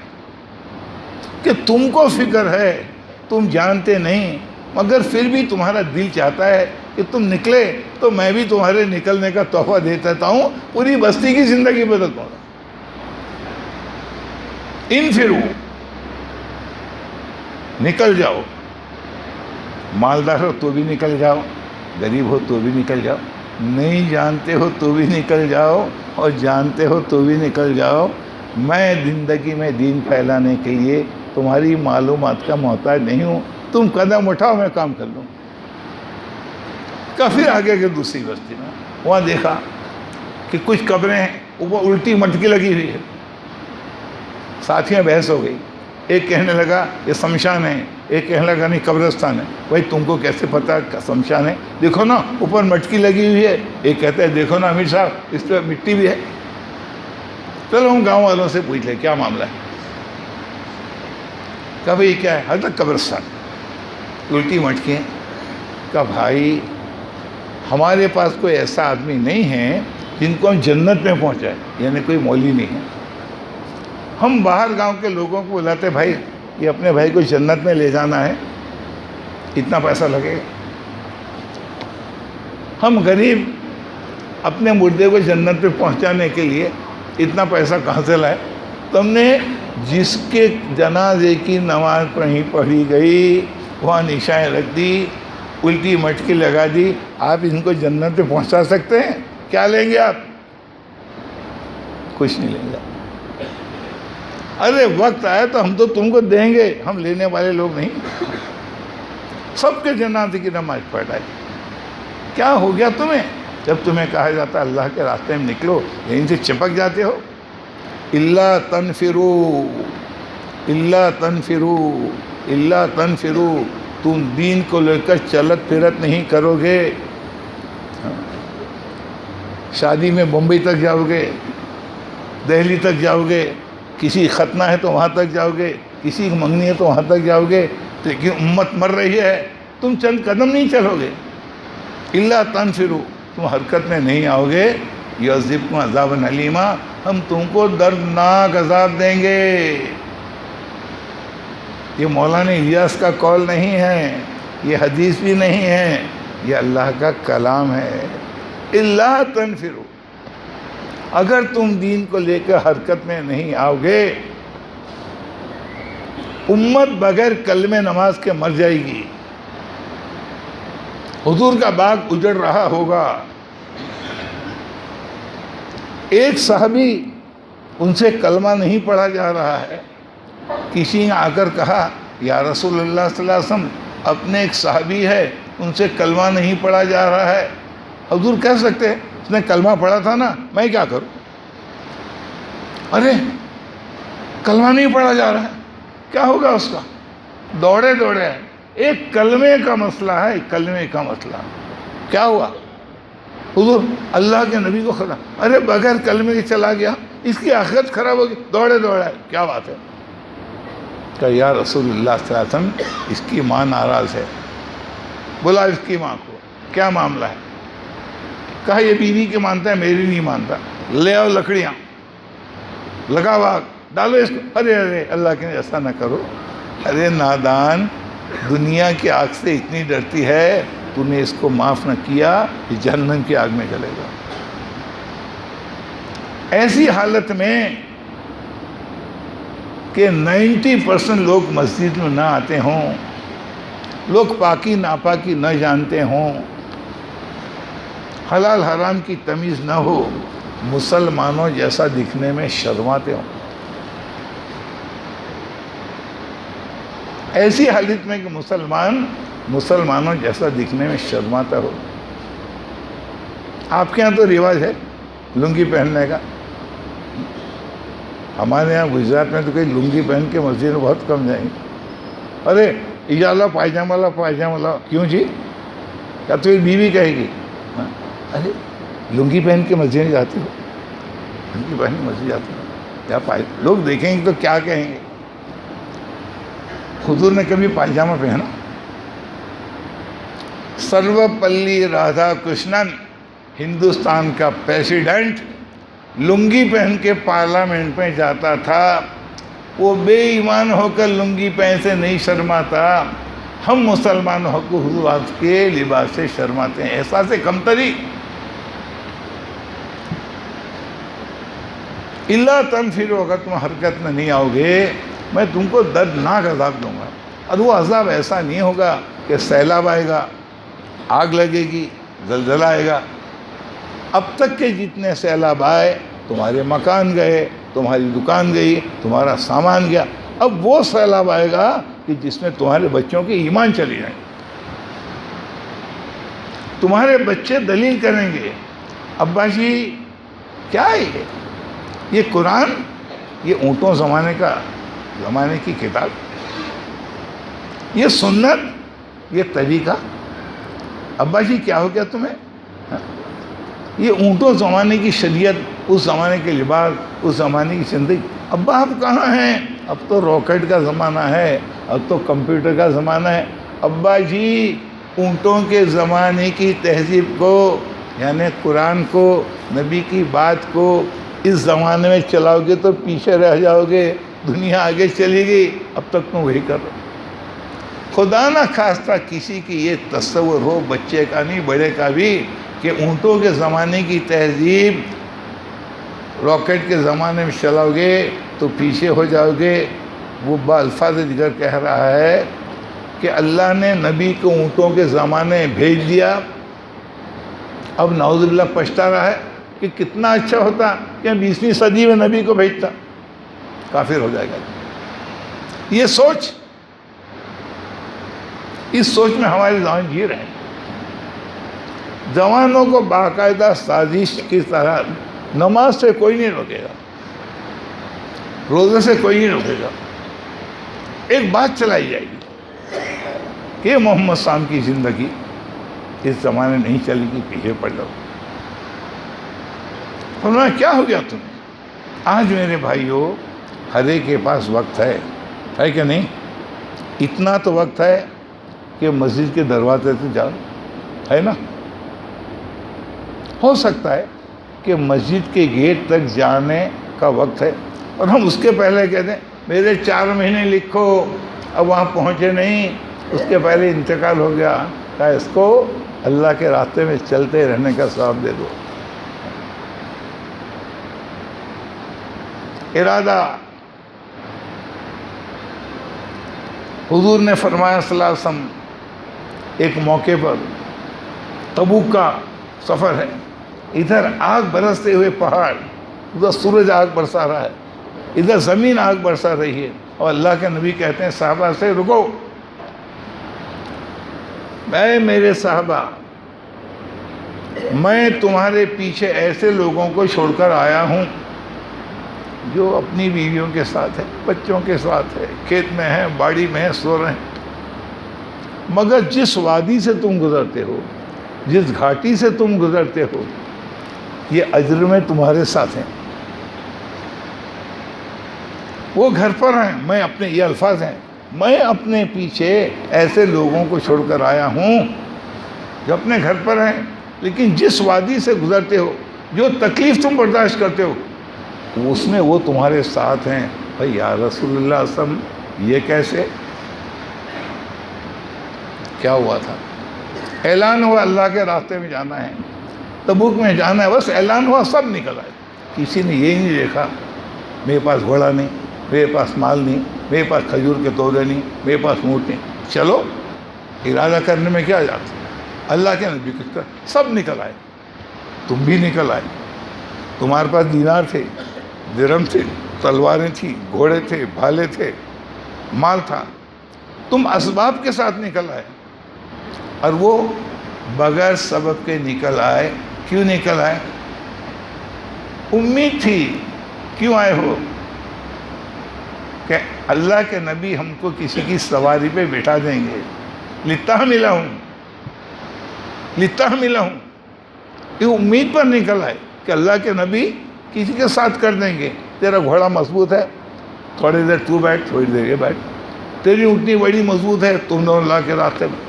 کہ تم کو فکر ہے، تم جانتے نہیں، مگر پھر بھی تمہارا دل چاہتا ہے کہ تم نکلے، تو میں بھی تمہارے نکلنے کا تحفہ دیتا ہوں، پوری بستی کی زندگی بدل دوں گا۔ انفرو، نکل جاؤ، مالدار ہو تو بھی نکل جاؤ، غریب ہو تو بھی نکل جاؤ، نہیں جانتے ہو تو بھی نکل جاؤ، اور جانتے ہو تو بھی نکل جاؤ۔ میں زندگی میں دین پھیلانے کے لیے تمہاری معلومات کا محتاج نہیں ہوں، تم قدم اٹھاؤ میں کام کر لوں۔ کافی آگے کے دوسری بستی میں وہاں دیکھا کہ کچھ قبریں ہیں، اوپر الٹی مٹکی لگی ہوئی ہے۔ ساتھیاں بحث ہو گئی، ایک کہنے لگا یہ شمشان ہے، ایک کہنے لگا نہیں قبرستان ہے۔ بھائی تم کو کیسے پتا شمشان ہے؟ دیکھو نا اوپر مٹکی لگی ہوئی ہے۔ ایک کہتا ہے دیکھو نا امیر صاحب اس پہ مٹی بھی ہے۔ چلو ہم گاؤں والوں سے پوچھ لیں کیا معاملہ ہے۔ کہا بھائی کیا ہے؟ حضرت قبرستان، الٹی مٹکی ہے۔ کہا بھائی ہمارے پاس کوئی ایسا آدمی نہیں ہے جن کو ہم جنت میں پہنچائیں، یعنی کوئی مولوی نہیں ہے۔ ہم باہر گاؤں کے لوگوں کو بلاتے بھائی یہ اپنے بھائی کو جنت میں لے جانا ہے، اتنا پیسہ لگے گا۔ ہم غریب اپنے مردے کو جنت پہ پہنچانے کے لیے اتنا پیسہ کہاں سے لائے؟ تم نے جس کے جنازے کی نماز پڑھی گئی وہاں نشائیں رکھ دی، الٹی مٹکی لگا دی، آپ ان کو جنت پہ پہنچا سکتے ہیں؟ کیا لیں گے آپ؟ کچھ نہیں لیں گے۔ ارے وقت آیا تو ہم تو تم کو دیں گے، ہم لینے والے لوگ نہیں۔ سب کے جنازے کی نماز پڑھائی۔ کیا ہو گیا تمہیں؟ جب تمہیں کہا جاتا ہے اللہ کے راستے میں نکلو، یہیں سے چپک جاتے ہو۔ اللہ تنفرو، اللہ تنفرو، تم دین کو لے کر چلت پھرت نہیں کرو گے، شادی میں بمبئی تک جاؤ گے، دہلی تک جاؤ گے، کسی ختنہ ہے تو وہاں تک جاؤ گے، کسی کی منگنی ہے تو وہاں تک جاؤ گے، لیکن امت مر رہی ہے، تم چند قدم نہیں چلو گے۔ اللہ تنفرو، تم حرکت میں نہیں آؤ گے، یعذبکم عذابا علیما، ہم تم کو دردناک عذاب دیں گے۔ یہ مولانا الیاس کا قول نہیں ہے، یہ حدیث بھی نہیں ہے، یہ اللہ کا کلام ہے۔ اللہ تنفرو، اگر تم دین کو لے کر حرکت میں نہیں آؤ گے، امت بغیر کلمہ نماز کے مر جائے گی، حضور کا باغ اجڑ رہا ہوگا۔ ایک صحابی، ان سے کلمہ نہیں پڑھا جا رہا ہے، کسی نے آ کر کہا یا رسول اللہ صلی اللہ علیہ وسلم، اپنے ایک صحابی ہے، ان سے کلمہ نہیں پڑھا جا رہا ہے۔ حضور کہہ سکتے ہیں اس نے کلمہ پڑھا تھا نا، میں کیا کروں؟ ارے کلمہ نہیں پڑھا جا رہا ہے، کیا ہوگا اس کا؟ دوڑے ایک کلمے کا مسئلہ ہے، کلمے کا مسئلہ، کیا ہوا؟ حضور اللہ کے نبی کو خدا، ارے بغیر کلمے کے چلا گیا، اس کی آخرت خراب ہوگی، دوڑے کیا بات ہے؟ کہ یا رسول اللہ صلی اللہ علیہ وسلم، اس کی ماں ناراض ہے۔ بولا اس کی ماں کو، کیا معاملہ ہے؟ کہا یہ بیوی کے مانتا ہے، میری نہیں مانتا، لے آؤ لکڑیاں، لگا آگ، ڈالو اس کو۔ ارے اللہ کے ایسا نہ کرو، ارے نادان، دنیا کی آگ سے اتنی ڈرتی ہے، تو نے اس کو معاف نہ کیا، یہ جہنم کی آگ میں جلے گا۔ ایسی حالت میں کہ 90% لوگ مسجد میں نہ آتے ہوں، لوگ پاکی ناپاکی نہ جانتے ہوں، حلال حرام کی تمیز نہ ہو، مسلمانوں جیسا دکھنے میں شرماتے ہوں۔ ایسی حالت میں کہ مسلمانوں جیسا دکھنے میں شرماتا ہو۔ آپ کے ہاں تو رواج ہے لنگی پہننے کا، ہمارے یہاں گجرات میں تو کہیں لنگی پہن کے مسجد میں بہت کم جائیں گے۔ ارے اجالا پائجامہ لا، کیوں جی؟ کیا تو بیوی کہے گی ارے لنگی پہن کے مسجد میں جاتی ہو، لنگی پہن کے مسجد جاتی ہو، کیا لوگ دیکھیں گے تو کیا کہیں گے؟ حضور نے کبھی پائجامہ پہنا؟ سرو پلی رادھا کرشنن، ہندوستان کا پریسیڈنٹ، لنگی پہن کے پارلیمنٹ میں جاتا تھا، وہ بے ایمان ہو کر لنگی پہن سے نہیں شرماتا، ہم مسلمان ہو کر حضور کے لباس سے شرماتے ہیں۔ احساس کمتری۔ اللہ تنفرو، اگر تم حرکت میں نہیں آؤ گے، میں تم کو دردناک عذاب دوں گا، اور وہ عذاب ایسا نہیں ہوگا کہ سیلاب آئے گا، آگ لگے گی، زلزلہ آئے گا۔ اب تک کے جتنے سیلاب آئے، تمہارے مکان گئے، تمہاری دکان گئی، تمہارا سامان گیا، اب وہ سیلاب آئے گا کہ جس میں تمہارے بچوں کے ایمان چلی جائیں، تمہارے بچے دلیل کریں گے، ابا جی کیا ہے یہ قرآن، یہ اونٹوں زمانے کی کتاب، یہ سنت، یہ طریقہ، ابا جی کیا ہو گیا تمہیں؟ یہ اونٹوں زمانے کی شریعت، اس زمانے کے لباس، اس زمانے کی زندگی، ابا آپ کہاں ہیں؟ اب تو راکٹ کا زمانہ ہے، اب تو کمپیوٹر کا زمانہ ہے۔ ابا جی اونٹوں کے زمانے کی تہذیب کو، یعنی قرآن کو، نبی کی بات کو اس زمانے میں چلاؤ گے تو پیچھے رہ جاؤ گے، دنیا آگے چلے گی، اب تک تم وہی کر رہے ہو۔ خدا نہ خواستہ کسی کی یہ تصور ہو، بچے کا نہیں بڑے کا بھی، کہ اونٹوں کے زمانے کی تہذیب راکٹ کے زمانے میں چلاؤ گے تو پیچھے ہو جاؤ گے۔ وہ بالفاظ دیگر کہہ رہا ہے کہ اللہ نے نبی کو اونٹوں کے زمانے بھیج دیا، اب نعوذ باللہ پچھتا رہا ہے کہ کتنا اچھا ہوتا کہ 20ویں صدی میں نبی کو بھیجتا، کافر ہو جائے گا۔ یہ سوچ، اس سوچ میں ہمارے جوان جی رہے ہیں۔ جوانوں کو باقاعدہ سازش کی طرح نماز سے کوئی نہیں روکے گا، روزے سے کوئی نہیں روکے گا، ایک بات چلائی جائے گی کہ محمد صاحب کی زندگی اس زمانے نہیں چلے گی، پیچھے پڑ جاؤ۔ فرمایا کیا ہو گیا تمہیں؟ آج میرے بھائیوں ہر ایک کے پاس وقت ہے کہ نہیں؟ اتنا تو وقت ہے کہ مسجد کے دروازے سے جاؤ، ہے نا؟ ہو سکتا ہے کہ مسجد کے گیٹ تک جانے کا وقت ہے اور ہم اس کے پہلے کہتے ہیں میرے 4 مہینے لکھو، اب وہاں پہنچے نہیں، اس کے پہلے انتقال ہو گیا، کہا اس کو اللہ کے راستے میں چلتے رہنے کا ثواب دے دو۔ ارادہ حضور نے فرمایا صلی اللہ علیہ وسلم، ایک موقع پر تبوک کا سفر ہے، ادھر آگ برستے ہوئے پہاڑ، ادھر سورج آگ برسا رہا ہے، ادھر زمین آگ برسا رہی ہے، اور اللہ کے نبی کہتے ہیں صحابہ سے رکو، اے میرے صحابہ، میں تمہارے پیچھے ایسے لوگوں کو چھوڑ کر آیا ہوں جو اپنی بیویوں کے ساتھ ہے، بچوں کے ساتھ ہے، کھیت میں ہیں، باڑی میں ہیں، سو رہے ہیں، مگر جس وادی سے تم گزرتے ہو، جس گھاٹی سے تم گزرتے ہو، یہ اجر میں تمہارے ساتھ ہیں، وہ گھر پر ہیں، میں اپنے، یہ الفاظ ہیں، میں اپنے پیچھے ایسے لوگوں کو چھوڑ کر آیا ہوں جو اپنے گھر پر ہیں، لیکن جس وادی سے گزرتے ہو، جو تکلیف تم برداشت کرتے ہو، اس میں وہ تمہارے ساتھ ہیں۔ بھائی یا رسول اللہ صلی اللہ علیہ وسلم، یہ کیسے؟ کیا ہوا تھا؟ اعلان ہوا اللہ کے راستے میں جانا ہے، تبوک میں جانا ہے، بس اعلان ہوا، سب نکل آئے، کسی نے یہ نہیں دیکھا میرے پاس گھوڑا نہیں، میرے پاس مال نہیں، میرے پاس کھجور کے تودے نہیں، میرے پاس اونٹ نہیں، چلو ارادہ کرنے میں کیا جاتا؟ اللہ کے نبی کچھ کر، سب نکل آئے، تم بھی نکل آئے، تمہارے پاس دینار تھے، درہم تھے، تلواریں تھیں، گھوڑے تھے، بھالے تھے، مال تھا، تم اسباب کے ساتھ نکل آئے، اور وہ بغیر سبب کے نکل آئے۔ کیوں نکل آئے؟ امید تھی۔ کیوں آئے ہو؟ کہ اللہ کے نبی ہم کو کسی کی سواری پہ بٹھا دیں گے، لِتَحْمِلَهُمْ، یہ امید پر نکل آئے کہ اللہ کے نبی کسی کے ساتھ کر دیں گے، تیرا گھوڑا مضبوط ہے، تھوڑی دیر تو بیٹھ، تھوڑی دیر یہ بیٹھ، تیری اونٹنی بڑی مضبوط ہے، تم دونوں اللہ کے راستے میں،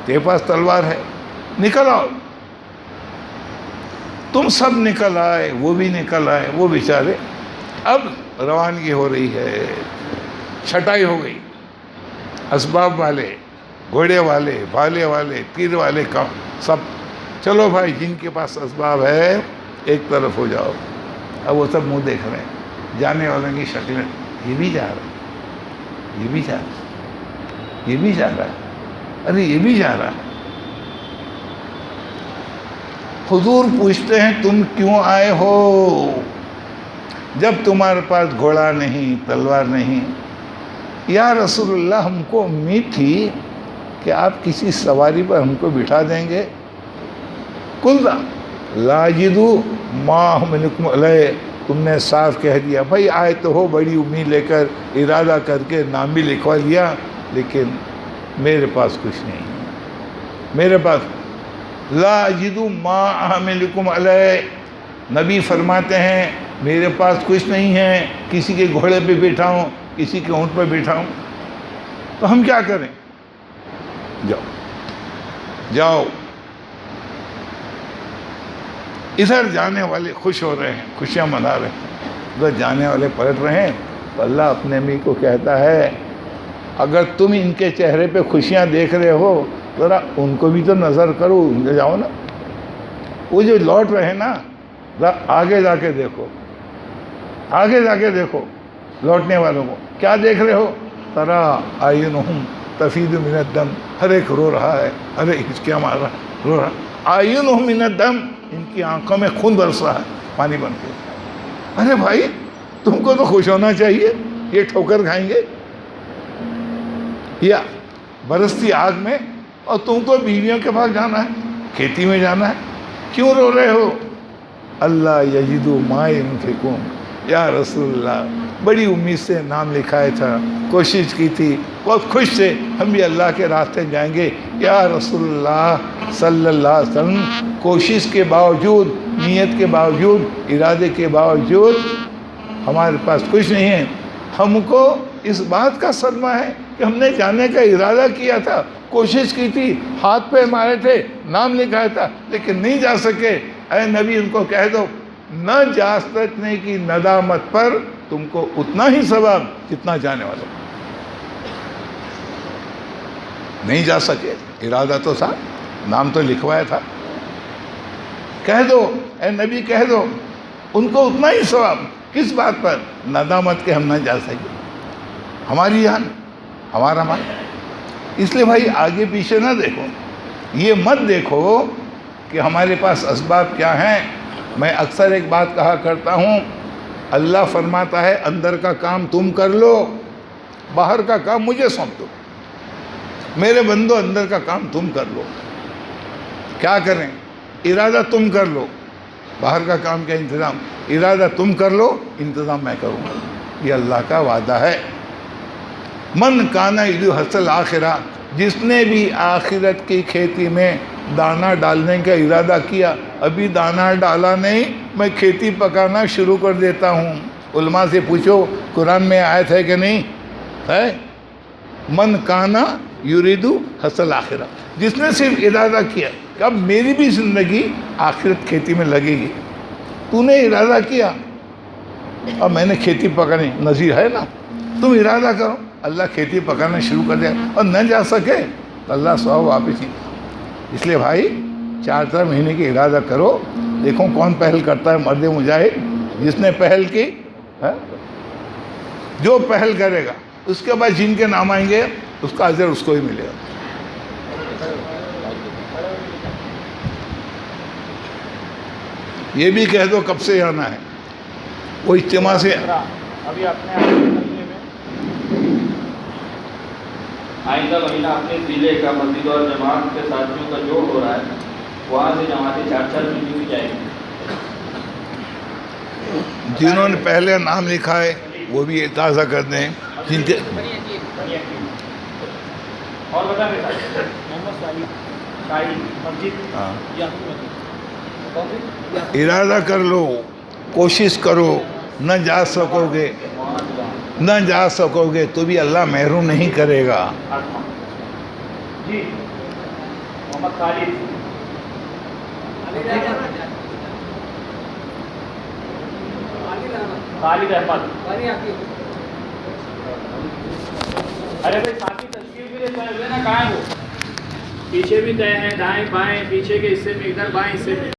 تیرے پاس تلوار ہے، نکل آؤ۔ تم سب نکل آئے، وہ بھی نکل آئے، وہ بیچارے، اب روانگی ہو رہی ہے، چھٹائی ہو گئی، اسباب والے، گھوڑے والے، بھالے والے، تیر والے، سب چلو بھائی، جن کے پاس اسباب ہے ایک طرف ہو جاؤ۔ اب وہ سب منہ دیکھ رہے ہیں، جانے والوں کی شکلیں، یہ بھی جا رہا ہے، یہ بھی جا رہا ہے، یہ بھی جا رہا ہے، ارے یہ بھی جا رہا ہے۔ حضور پوچھتے ہیں تم کیوں آئے ہو جب تمہارے پاس گھوڑا نہیں، تلوار نہیں؟ یا رسول اللہ، ہم کو امید تھی کہ آپ کسی سواری پر ہم کو بٹھا دیں گے۔ قُلْ لَا أَجِدُ مَا أَحْمِلُكُمْ عَلَيْهِ، تم نے صاف کہہ دیا، بھائی آئے تو ہو بڑی امید لے کر، ارادہ کر کے نام بھی لکھوا لیا، لیکن میرے پاس کچھ نہیں ہے، میرے پاس لا اجد ما احملکم علیہ، نبی فرماتے ہیں میرے پاس کچھ نہیں ہے، کسی کے گھوڑے پہ بیٹھا ہوں، کسی کے اونٹ پہ بیٹھا ہوں، تو ہم کیا کریں؟ جاؤ جاؤ۔ ادھر جانے والے خوش ہو رہے ہیں، خوشیاں منا رہے ہیں، ادھر جانے والے پلٹ رہے ہیں، تو اللہ اپنے نبی کو کہتا ہے اگر تم ان کے چہرے پہ خوشیاں دیکھ رہے ہو، ذرا ان کو بھی تو نظر کرو، ان کے جاؤ نا، وہ جو لوٹ رہے ہیں نا، ذرا آگے جا کے دیکھو، آگے جا کے دیکھو لوٹنے والوں کو، کیا دیکھ رہے ہو؟ ترا اعینہم تفیض من الدم، ہر ایک رو رہا ہے، ہر ایک ہچکیاں مار رہا ہے، رو رہا، اعینہم من الدم، ان کی آنکھوں میں خون برس رہا ہے پانی بن کے۔ ارے بھائی تم کو تو خوش ہونا چاہیے، یہ ٹھوکر کھائیں گے یا برستی آگ میں، اور تم کو بیویوں کے پاس جانا ہے، کھیتی میں جانا ہے، کیوں رو رہے ہو؟ اللہ یجدو ما ینفقون، یا رسول اللہ بڑی امید سے نام لکھایا تھا، کوشش کی تھی، بہت خوش تھے ہم بھی اللہ کے راستے جائیں گے۔ یا رسول اللہ صلی اللہ علیہ وسلم، کوشش کے باوجود، نیت کے باوجود، ارادے کے باوجود ہمارے پاس کچھ نہیں ہے۔ ہم کو اس بات کا صدمہ ہے کہ ہم نے جانے کا ارادہ کیا تھا، کوشش کی تھی، ہاتھ پہ مارے تھے، نام لکھایا تھا، لیکن نہیں جا سکے۔ اے نبی ان کو کہہ دو، نہ جا سکنے کی ندامت پر تم کو اتنا ہی ثواب جتنا جانے والا۔ نہیں جا سکے، ارادہ تو تھا، نام تو لکھوایا تھا، کہہ دو اے نبی کہہ دو ان کو اتنا ہی ثواب۔ کس بات پر؟ ندامت کے ہم نہ جا سکے، ہماری جان ہمارا مال۔ اس لیے بھائی آگے پیچھے نہ دیکھو، یہ مت دیکھو کہ ہمارے پاس اسباب کیا ہیں۔ میں اکثر ایک بات کہا کرتا ہوں، اللہ فرماتا ہے اندر کا کام تم کر لو، باہر کا کام مجھے سونپ دو۔ میرے بندو اندر کا کام تم کر لو۔ کیا کریں؟ ارادہ تم کر لو، باہر کا کام کا انتظام، ارادہ تم کر لو، انتظام میں کروں گا۔ یہ اللہ کا وعدہ ہے۔ من کانا یرید حرث الآخرہ، جس نے بھی آخرت کی کھیتی میں دانہ ڈالنے کا ارادہ کیا، ابھی دانہ ڈالا نہیں، میں کھیتی پکانا شروع کر دیتا ہوں۔ علماء سے پوچھو قرآن میں آیت ہے کہ نہیں ہے؟ من کانا یرید حرث الآخرہ، جس نے صرف ارادہ کیا کہ اب میری بھی زندگی آخرت کھیتی میں لگے گی۔ تو نے ارادہ کیا اب میں نے کھیتی پکانی، نظیر ہے نا، تم ارادہ کرو، اللہ کھیتی پکانا شروع کر دے، اور نہ جا سکے تو اللہ ثواب واپس ہی۔ اس لیے بھائی 4 مہینے کی ارادہ کرو، دیکھو کون پہل کرتا ہے، مرد مجاہد جس نے پہل کی، جو پہل کرے گا اس کے بعد جن کے نام آئیں گے اس کا اجر اس کو ہی ملے گا۔ یہ بھی کہہ دو کب سے آنا ہے، وہ اجتماع سے ابھی اپنے آئندہ مہینہ اپنے ضلع کا مسجد اور جماعت کے ساتھیوں کا جوڑ ہو رہا ہے، وہاں سے جماعتیں 4 ملتی ہوئی جائیں گی۔ جنہوں نے پہلے نام لکھا ہے وہ بھی تازہ کر دیں، جن کے اور بتا دیں محمد صالح مسجد ارادہ کر لو، کوشش کرو، نہ جا سکو گے، نہ جا سکو گے تو بھی اللہ محروم نہیں کرے گا۔ جی محمد خالد احمد، ارے بھائی ساتھی تشکیل بھی دیتا ہے نا، کہاں ہے وہ؟ پیچھے بھی طے ہیں، دائیں بائیں، پیچھے کے حصے میں ادھر، بائیں حصے میں